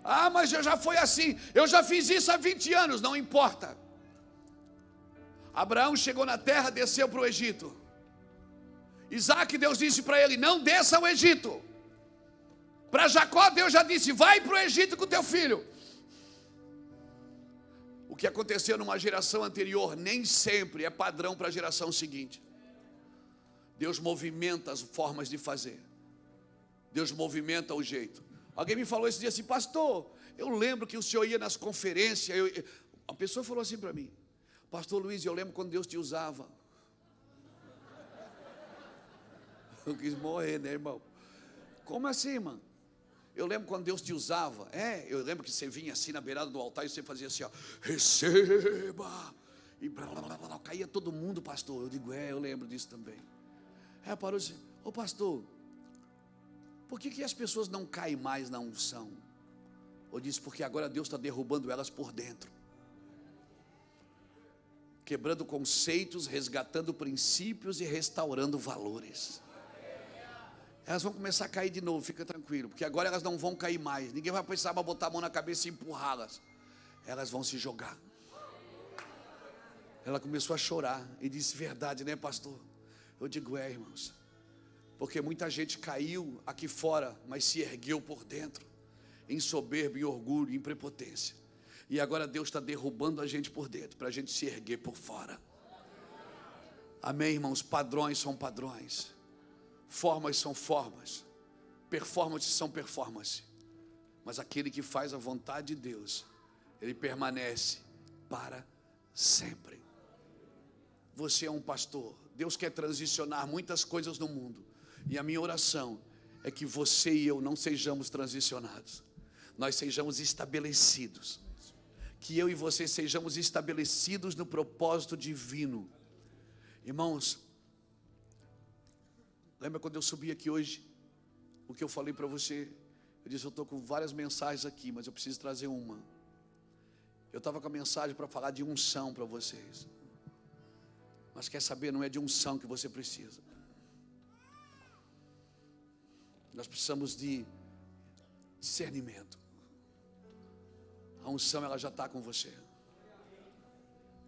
Ah, mas já foi assim, eu já fiz isso há 20 anos, não importa. Abraão chegou na terra, desceu para o Egito. Isaac, Deus disse para ele: não desça ao Egito. Para Jacó, Deus já disse: vai para o Egito com teu filho. O que aconteceu numa geração anterior nem sempre é padrão para a geração seguinte. Deus movimenta as formas de fazer. Deus movimenta o jeito. Alguém me falou esse dia assim: pastor, eu lembro que o senhor ia nas conferências. A pessoa falou assim para mim: pastor Luiz, eu lembro quando Deus te usava. Eu quis morrer, né, irmão? Como assim, mano? Eu lembro quando Deus te usava. Eu lembro que você vinha assim na beirada do altar e você fazia assim, ó: receba. E blá, blá, blá, blá, caía todo mundo, pastor. Eu digo: eu lembro disso também. Parou assim: ô pastor, por que as pessoas não caem mais na unção? Eu disse: porque agora Deus está derrubando elas por dentro, quebrando conceitos, resgatando princípios e restaurando valores. Elas vão começar a cair de novo, fica tranquilo, porque agora elas não vão cair mais. Ninguém vai precisar botar a mão na cabeça e empurrá-las. Elas vão se jogar. Ela começou a chorar e disse: verdade, né, pastor? Eu digo: irmãos, porque muita gente caiu aqui fora, mas se ergueu por dentro, em soberba, em orgulho, em prepotência. E agora Deus está derrubando a gente por dentro, para a gente se erguer por fora. Amém, irmãos? Padrões são padrões, formas são formas, performances são performance. Mas aquele que faz a vontade de Deus, ele permanece para sempre. Você é um pastor. Deus quer transicionar muitas coisas no mundo, e a minha oração é que você e eu não sejamos transicionados, nós sejamos estabelecidos. Que eu e você sejamos estabelecidos no propósito divino. Irmãos, lembra quando eu subi aqui hoje, o que eu falei para você? Eu disse: eu estou com várias mensagens aqui, mas eu preciso trazer uma. Eu estava com a mensagem para falar de unção para vocês. Mas quer saber, não é de unção que você precisa. Nós precisamos de discernimento. A unção, ela já está com você.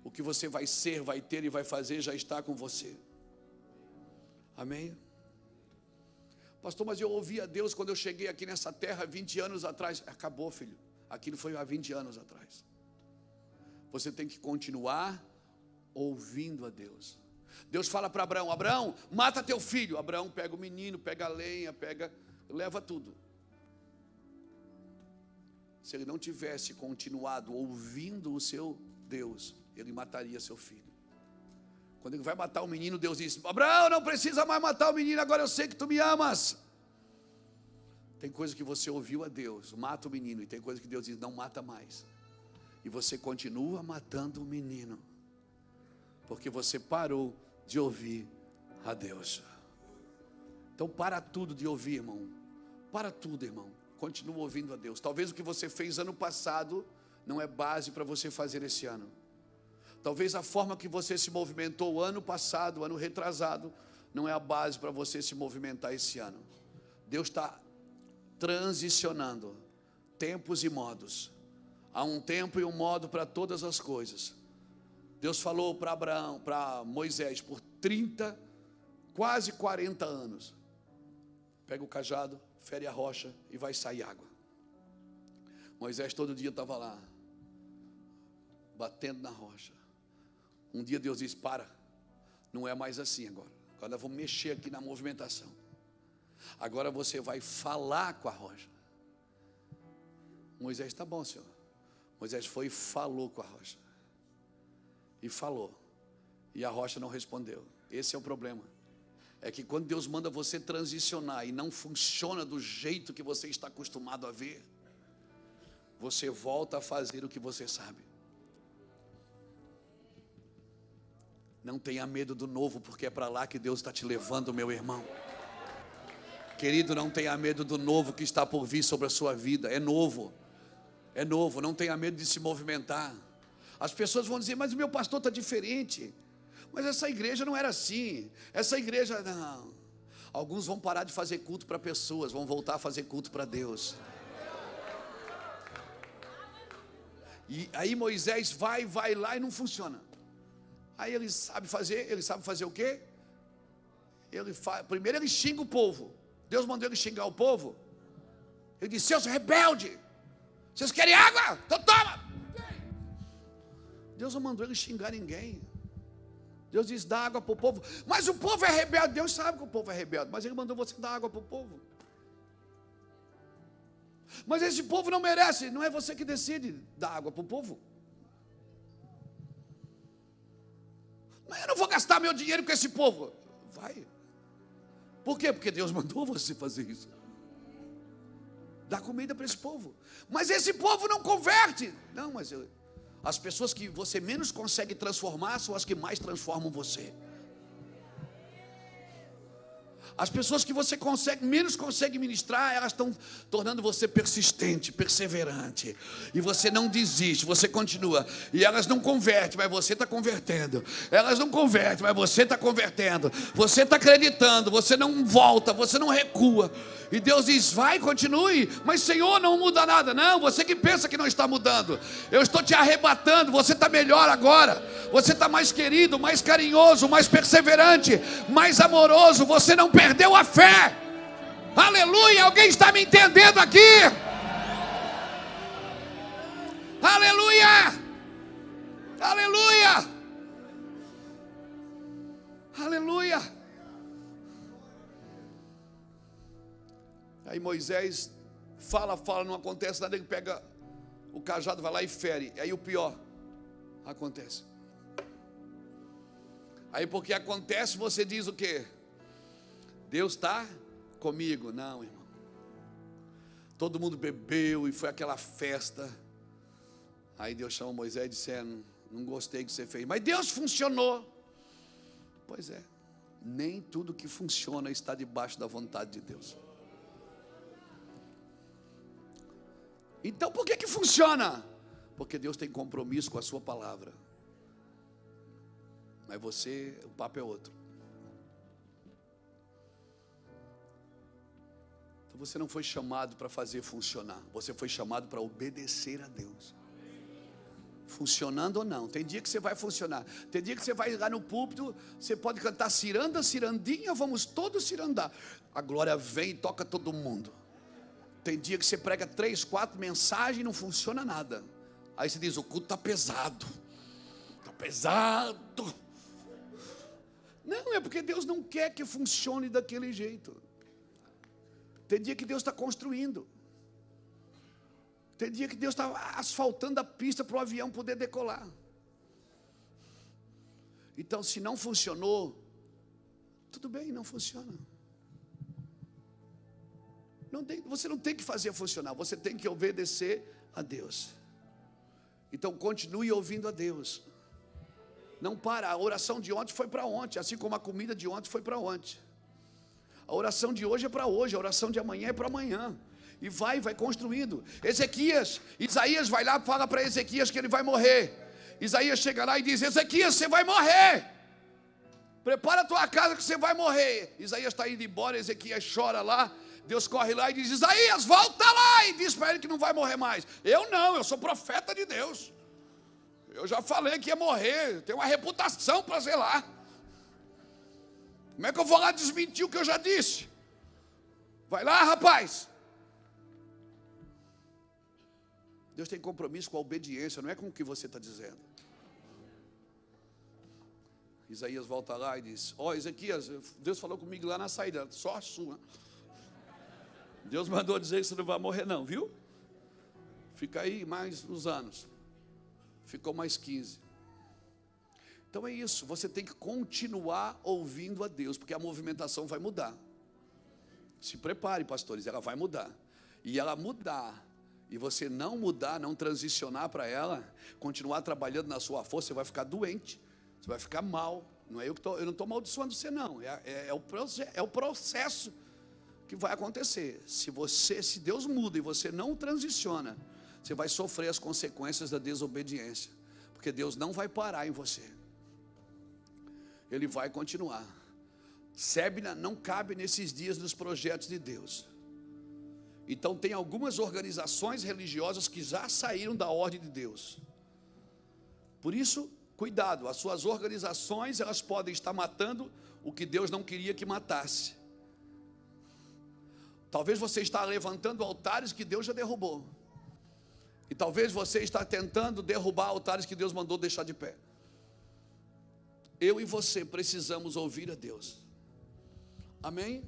O que você vai ser, vai ter e vai fazer já está com você. Amém? Pastor, mas eu ouvi a Deus quando eu cheguei aqui nessa terra 20 anos atrás. Acabou, filho. Aquilo foi há 20 anos atrás. Você tem que continuar ouvindo a Deus. Deus fala para Abraão: Abraão, mata teu filho. Abraão pega o menino, pega a lenha, leva tudo. Se ele não tivesse continuado ouvindo o seu Deus, ele mataria seu filho. Quando ele vai matar o menino, Deus diz: Abraão, não precisa mais matar o menino, agora eu sei que tu me amas. Tem coisa que você ouviu a Deus, mata o menino. E tem coisa que Deus diz: não mata mais. E você continua matando o menino, porque você parou de ouvir a Deus. Então para tudo de ouvir, irmão. Para tudo, irmão. Continua ouvindo a Deus. Talvez o que você fez ano passado não é base para você fazer esse ano. Talvez a forma que você se movimentou ano passado, ano retrasado, não é a base para você se movimentar esse ano. Deus está transicionando tempos e modos. Há um tempo e um modo para todas as coisas. Deus falou para Abraão, para Moisés, por 30, quase 40 anos. Pega o cajado, fere a rocha e vai sair água. Moisés todo dia estava lá, batendo na rocha. Um dia Deus disse, para, não é mais assim agora. Agora vamos mexer aqui na movimentação. Agora você vai falar com a rocha. Moisés, está bom, Senhor. Moisés foi e falou com a rocha. E falou. E a rocha não respondeu. Esse é o problema. É que quando Deus manda você transicionar e não funciona do jeito que você está acostumado a ver, você volta a fazer o que você sabe. Não tenha medo do novo, porque é para lá que Deus está te levando, meu irmão. Querido, não tenha medo do novo que está por vir sobre a sua vida. É novo. É novo, não tenha medo de se movimentar. As pessoas vão dizer, mas o meu pastor está diferente. Mas essa igreja não era assim. Essa igreja, não. Alguns vão parar de fazer culto para pessoas, vão voltar a fazer culto para Deus. E aí Moisés vai lá e não funciona. Aí ele sabe fazer o quê? Primeiro ele xinga o povo. Deus mandou ele xingar o povo. Ele disse, seus rebeldes, vocês querem água? Então toma. Deus não mandou ele xingar ninguém. Deus diz, dá água para o povo. Mas o povo é rebelde. Deus sabe que o povo é rebelde, mas ele mandou você dar água para o povo. Mas esse povo não merece. Não é você que decide dar água para o povo. Mas eu não vou gastar meu dinheiro com esse povo. Vai. Por quê? Porque Deus mandou você fazer isso. Dá comida para esse povo. Mas esse povo não converte. Não, mas as pessoas que você menos consegue transformar são as que mais transformam você. As pessoas que você menos consegue ministrar, elas estão tornando você persistente, perseverante. E você não desiste, você continua. E elas não convertem, mas você está convertendo. Elas não convertem, mas você está convertendo. Você está acreditando, você não volta, você não recua. E Deus diz, vai, continue. Mas Senhor, não muda nada. Não, você que pensa que não está mudando. Eu estou te arrebatando, você está melhor agora. Você está mais querido, mais carinhoso, mais perseverante, mais amoroso. Você não perdeu a fé. Aleluia, alguém está me entendendo aqui? Aleluia, aleluia, aleluia. Aí Moisés fala, não acontece nada, ele pega o cajado, vai lá e fere. Aí o pior acontece. Aí porque acontece, você diz o quê? Deus está comigo. Não, irmão. Todo mundo bebeu e foi aquela festa. Aí Deus chama Moisés e disse, não gostei do que você fez. Mas Deus funcionou. Pois é. Nem tudo que funciona está debaixo da vontade de Deus. Então por que funciona? Porque Deus tem compromisso com a sua palavra. Mas você, o papo é outro. Então você não foi chamado para fazer funcionar. Você foi chamado para obedecer a Deus. Funcionando ou não. Tem dia que você vai funcionar. Tem dia que você vai lá no púlpito. Você pode cantar ciranda, cirandinha. Vamos todos cirandar. A glória vem e toca todo mundo. Tem dia que você prega 3, 4 mensagens e não funciona nada. Aí você diz, o culto está pesado. Está pesado. Não, é porque Deus não quer que funcione daquele jeito. Tem dia que Deus está construindo. Tem dia que Deus está asfaltando a pista para o avião poder decolar. Então, se não funcionou, tudo bem, não funciona. Você não tem que fazer funcionar, você tem que obedecer a Deus. Então continue ouvindo a Deus. Não para. A oração de ontem foi para ontem, assim como a comida de ontem foi para ontem. A oração de hoje é para hoje, a oração de amanhã é para amanhã. E vai construindo. Isaías vai lá e fala para Ezequias que ele vai morrer. Isaías chega lá e diz: Ezequias, você vai morrer. Prepara a tua casa que você vai morrer. Isaías está indo embora, Ezequias chora lá. Deus corre lá e diz: Isaías, volta lá. E diz para ele que não vai morrer mais. Eu não, eu sou profeta de Deus. Eu já falei que ia morrer. Eu tenho uma reputação para zelar. Como é que eu vou lá desmentir o que eu já disse? Vai lá, rapaz. Deus tem compromisso com a obediência, não é com o que você está dizendo. Isaías volta lá e diz: Ezequias, Deus falou comigo lá na saída, só a sua. Deus mandou dizer que você não vai morrer não, viu? Fica aí mais uns anos. Ficou mais 15. Então é isso, você tem que continuar ouvindo a Deus, porque a movimentação vai mudar. Se prepare, pastores, ela vai mudar. E ela mudar, e você não mudar, não transicionar para ela, continuar trabalhando na sua força, você vai ficar doente, você vai ficar mal. Não é eu não estou amaldiçoando você não, é o processo que vai acontecer. Se Deus muda e você não transiciona, você vai sofrer as consequências da desobediência, porque Deus não vai parar em você, Ele vai continuar. Sébina não cabe nesses dias nos projetos de Deus. Então tem algumas organizações religiosas que já saíram da ordem de Deus. Por isso, cuidado, as suas organizações, elas podem estar matando o que Deus não queria que matasse. Talvez você está levantando altares que Deus já derrubou. E talvez você está tentando derrubar altares que Deus mandou deixar de pé. Eu e você precisamos ouvir a Deus. Amém?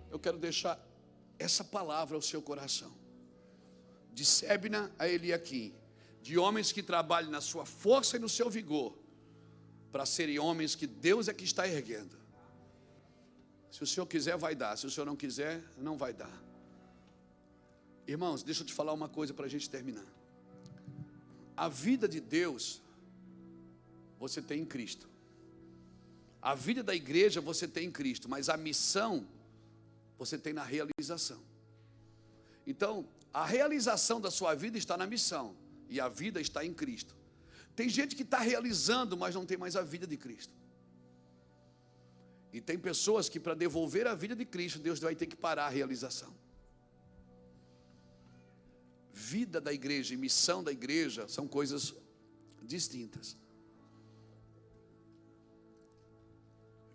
Eu quero deixar essa palavra ao seu coração. De Sébina a Eliaquim, de homens que trabalhem na sua força e no seu vigor, para serem homens que Deus é que está erguendo. Se o Senhor quiser, vai dar. Se o Senhor não quiser, não vai dar. Irmãos, deixa eu te falar uma coisa para a gente terminar. A vida de Deus, você tem em Cristo. A vida da igreja você tem em Cristo, mas a missão você tem na realização. Então, a realização da sua vida está na missão, e a vida está em Cristo. Tem gente que está realizando, mas não tem mais a vida de Cristo. E tem pessoas que, para devolver a vida de Cristo, Deus vai ter que parar a realização. Vida da igreja e missão da igreja são coisas distintas.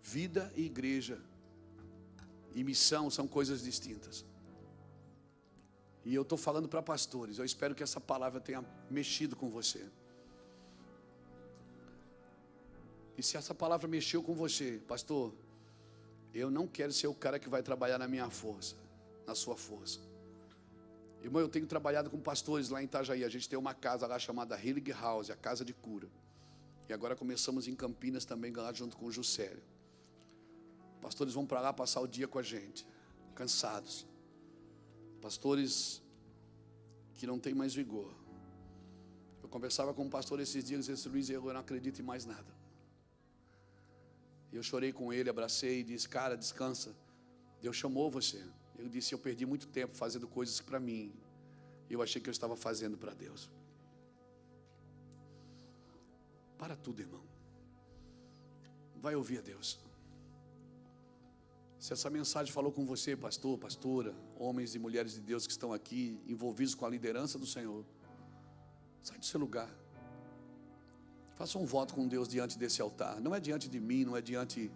Vida e igreja e missão são coisas distintas. E eu estou falando para pastores. Eu espero que essa palavra tenha mexido com você. E se essa palavra mexeu com você, pastor, eu não quero ser o cara que vai trabalhar na minha força, na sua força. Irmão, eu tenho trabalhado com pastores lá em Itajaí. A gente tem uma casa lá chamada Healing House, a casa de cura. E agora começamos em Campinas também, lá junto com o Juscelio. Pastores vão para lá passar o dia com a gente, cansados. Pastores que não têm mais vigor. Eu conversava com um pastor esses dias e disse: Luiz, eu não acredito em mais nada. Eu chorei com ele, abracei e disse: cara, descansa. Deus chamou você. Ele disse: eu perdi muito tempo fazendo coisas para mim. Eu achei que eu estava fazendo para Deus. Para tudo, irmão. Vai ouvir a Deus. Se essa mensagem falou com você, pastor, pastora, homens e mulheres de Deus que estão aqui, envolvidos com a liderança do Senhor, sai do seu lugar. Faça um voto com Deus diante desse altar. Não é diante de mim, não é diante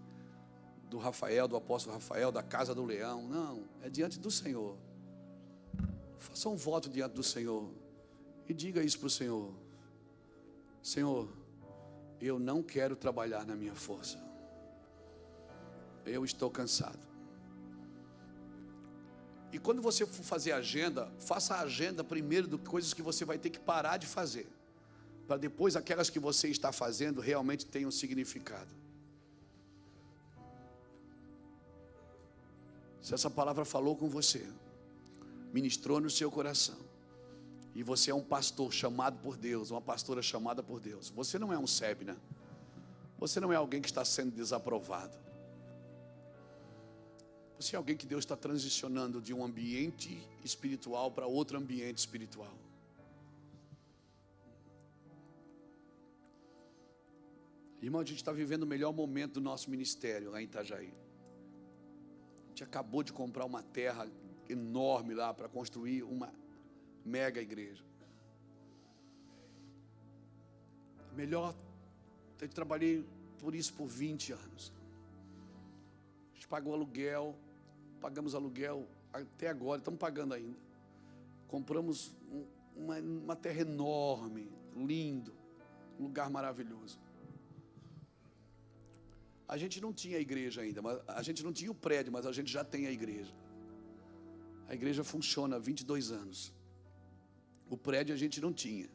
do Rafael, do apóstolo Rafael, da casa do leão. Não, é diante do Senhor. Faça um voto diante do Senhor e diga isso para o Senhor: Senhor, eu não quero trabalhar na minha força. Eu estou cansado. E quando você for fazer agenda, faça a agenda primeiro de coisas que você vai ter que parar de fazer, para depois aquelas que você está fazendo realmente tenham significado. Se essa palavra falou com você, ministrou no seu coração, e você é um pastor chamado por Deus, uma pastora chamada por Deus, você não é um Sébina, Você não é alguém que está sendo desaprovado. Você é alguém que Deus está transicionando de um ambiente espiritual para outro ambiente espiritual. Irmão, a gente está vivendo o melhor momento do nosso ministério lá em Itajaí. A gente acabou de comprar uma terra enorme lá para construir uma mega igreja. Melhor, eu trabalhei por isso por 20 anos. A gente pagou aluguel, pagamos aluguel até agora, estamos pagando ainda. Compramos uma terra enorme, lindo, um lugar maravilhoso. A gente não tinha a igreja ainda, a gente não tinha o prédio, mas a gente já tem a igreja. A igreja funciona há 22 anos. O prédio a gente não tinha.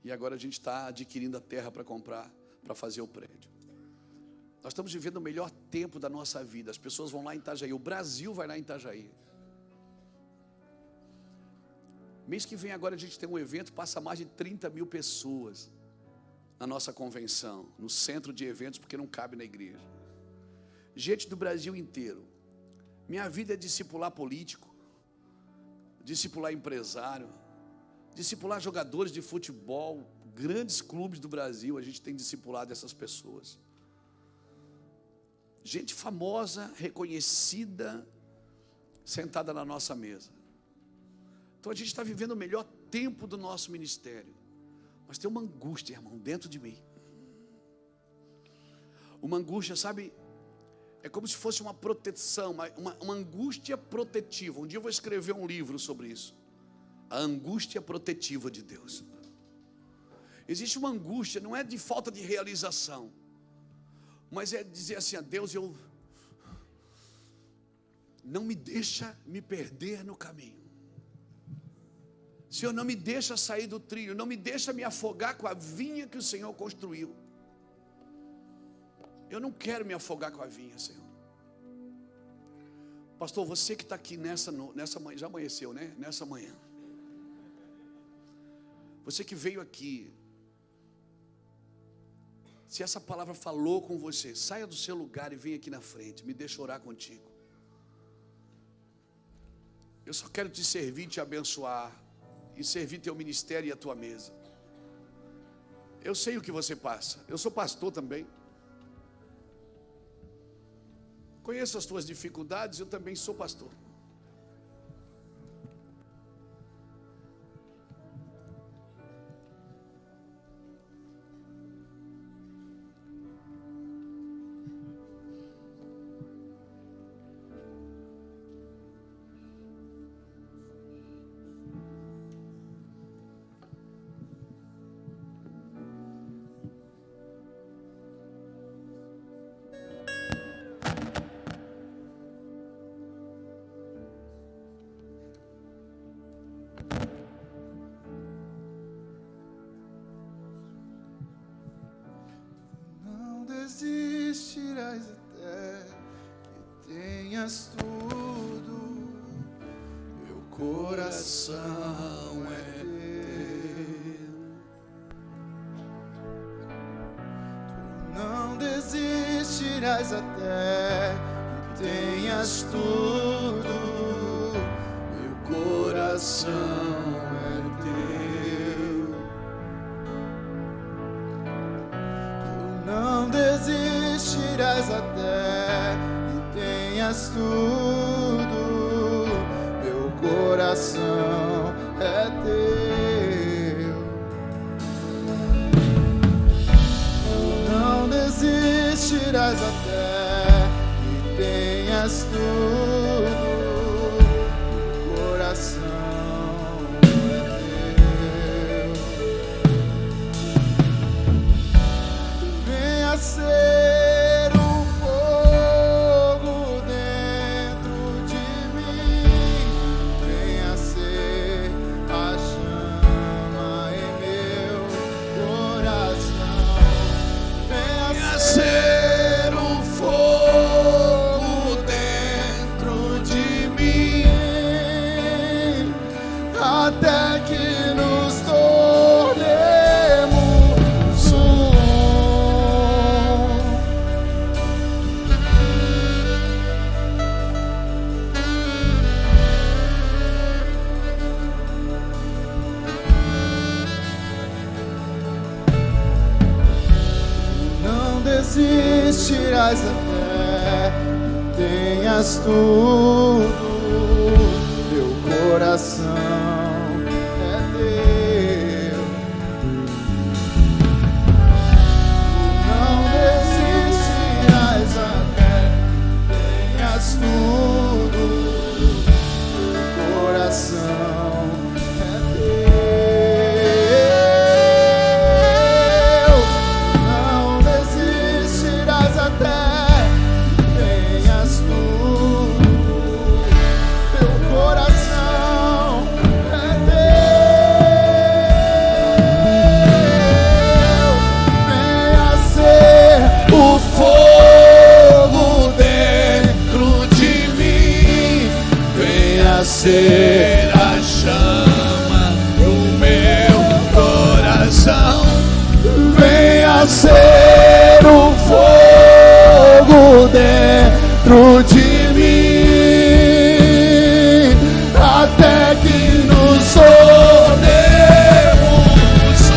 E agora a gente está adquirindo a terra para comprar, para fazer o prédio. Nós estamos vivendo o melhor tempo da nossa vida. As pessoas vão lá em Itajaí, o Brasil vai lá em Itajaí. Mês que vem agora a gente tem um evento, passa mais de 30 mil pessoas na nossa convenção, no centro de eventos, porque não cabe na igreja. Gente do Brasil inteiro. Minha vida é discipular político, discipular empresário, discipular jogadores de futebol, grandes clubes do Brasil, a gente tem discipulado essas pessoas. Gente famosa, reconhecida, sentada na nossa mesa. Então a gente está vivendo o melhor tempo do nosso ministério. Mas tem uma angústia, irmão, dentro de mim. Uma angústia, sabe? É como se fosse uma proteção, uma angústia protetiva. Um dia eu vou escrever um livro sobre isso. A angústia protetiva de Deus. Existe uma angústia, não é de falta de realização, mas é dizer assim: a Deus, não me deixa me perder no caminho. Senhor, não me deixa sair do trilho, não me deixa me afogar com a vinha que o Senhor construiu. Eu não quero me afogar com a vinha, Senhor. Pastor, você que está aqui nessa manhã, já amanheceu, né? Nessa manhã. Você que veio aqui, se essa palavra falou com você, saia do seu lugar e venha aqui na frente, me deixa orar contigo. Eu só quero te servir, te abençoar e servir teu ministério e a tua mesa. Eu sei o que você passa, eu sou pastor também. Conheço as tuas dificuldades, eu também sou pastor. Desistirás até que tenhas tudo. Meu coração é teu. Tu não desistirás até que tenhas tudo. Meu coração é teu. Tu não desistirás até que tenhas tudo. Meu coração é teu. Tu não desistirás até que tenhas tudo. Meu coração é teu. Venha ser um fogo dentro de mim. Venha ser a chama em meu coração. Venha ser um fogo dentro de mim, até que nos tornemos um. desistirás até que tenhas tudo. Teu coração é teu. Não desistirás até que tenhas tudo. Teu coração é teu. Não desistirás até que tenhas tudo. Teu coração é teu. Venha ser o fogo dentro de mim. Venha ser a chama do meu coração. Venha ser o fogo dentro de mim, até que nos tornemos um.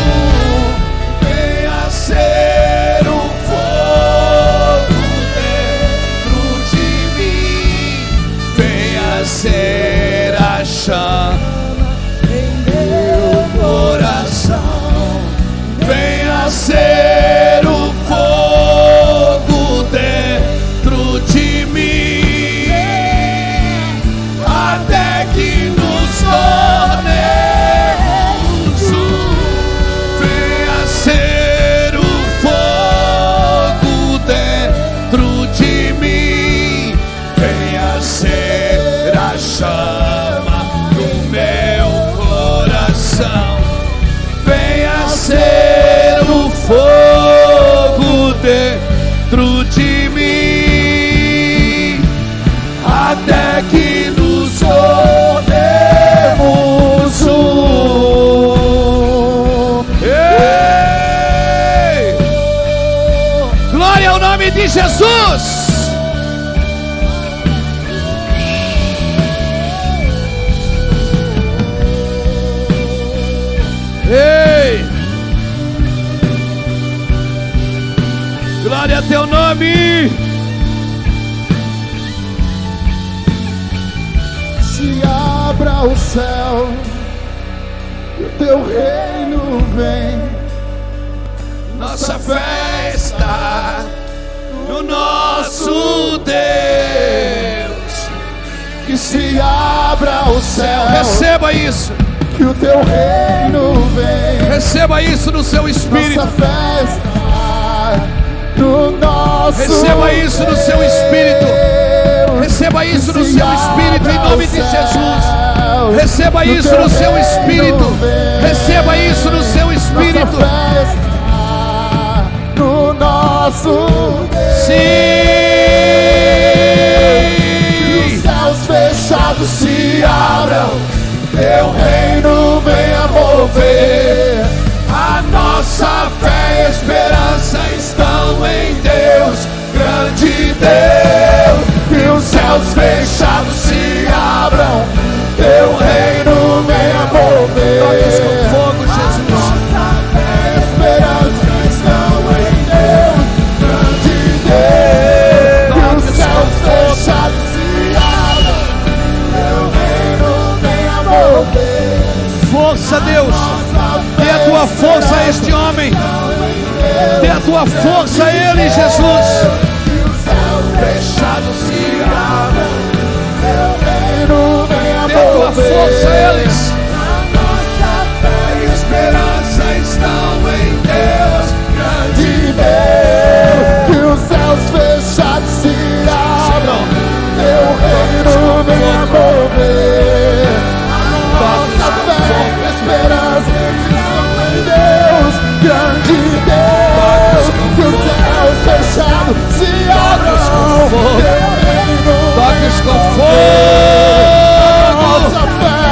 Venha ser o fogo dentro de mim. Venha ser a chama em meu coração. Venha ser o fogo dentro de mim, até que nos tornemos um. Venha ser o fogo dentro de mim. Venha ser a chama do meu coração. Venha ser o fogo dentro de mim, até que nos tornemos um. Ei! Glória ao nome de Jesus! Ei! Glória a teu nome! Se abra o céu e o teu reino vem. Nossa fé está no nosso Deus. Que se abra o céu. Receba isso. Que o teu reino vem. Receba isso no seu espírito. Nossa fé está no nosso Receba isso no seu espírito. Receba isso no seu espírito em nome de Jesus. Receba isso no seu espírito. Receba isso no seu espírito. No nosso Sim. Que os céus fechados se abram. Teu reino venha mover. A nossa fé e esperança estão em Deus, grande Deus. Que os céus fechados se abram. Teu reino venha mover. Toque com fogo, Jesus. A nossa fé e esperança estão em Deus, grande Deus. Que os céus fechados se abram. Teu reino venha mover. Força, Deus. Dê a tua força a este homem. Dê a tua força a ele, Jesus. Que os céus fechados se abram. Teu reino venha mover. Dê a tua força a eles. A nossa fé e esperança estão em Deus, grande Deus. Que os céus fechados se abram. Teu reino venha mover. A nossa fé e esperança estão em Deus, grande Deus. Que os céus fechados se abram. Teu reino Toques com venha mover. fogo. A nossa fé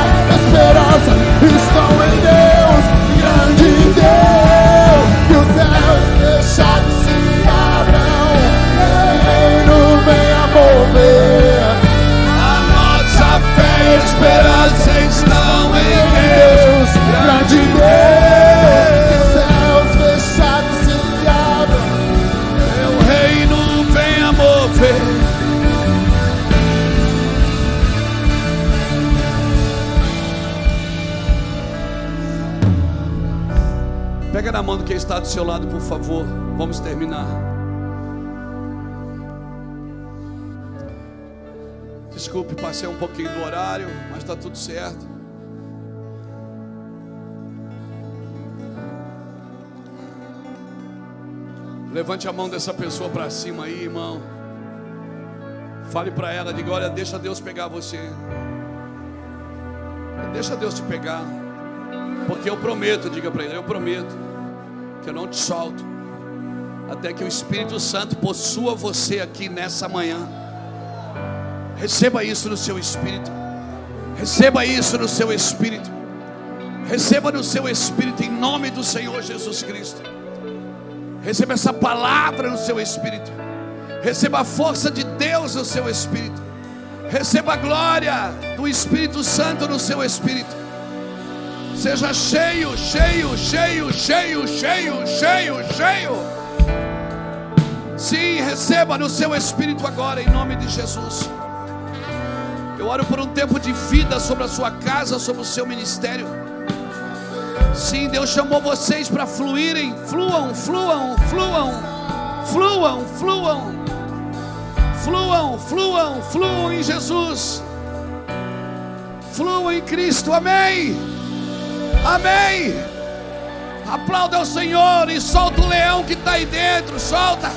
Pega na mão do que está do seu lado, por favor. Vamos terminar. Desculpe, passei um pouquinho do horário, mas está tudo certo. Levante a mão dessa pessoa para cima aí, irmão. Fale para ela, diga: olha, deixa Deus pegar você. Deixa Deus te pegar. Porque eu prometo, diga para ele, eu prometo que eu não te solto até que o Espírito Santo possua você aqui nessa manhã. Receba isso no seu espírito. Receba isso no seu espírito. Receba no seu espírito em nome do Senhor Jesus Cristo. Receba essa palavra no seu espírito. Receba a força de Deus no seu espírito. Receba a glória do Espírito Santo no seu espírito. Seja cheio, cheio, cheio, cheio, cheio, cheio, cheio. Sim, receba no seu espírito agora, em nome de Jesus. Eu oro por um tempo de vida sobre a sua casa, sobre o seu ministério. Sim, Deus chamou vocês para fluírem. Fluam, fluam, fluam, fluam, fluam, fluam, fluam, fluam em Jesus. Fluam em Cristo, amém. Amém. Aplauda ao Senhor e solta o leão que está aí dentro. Solta.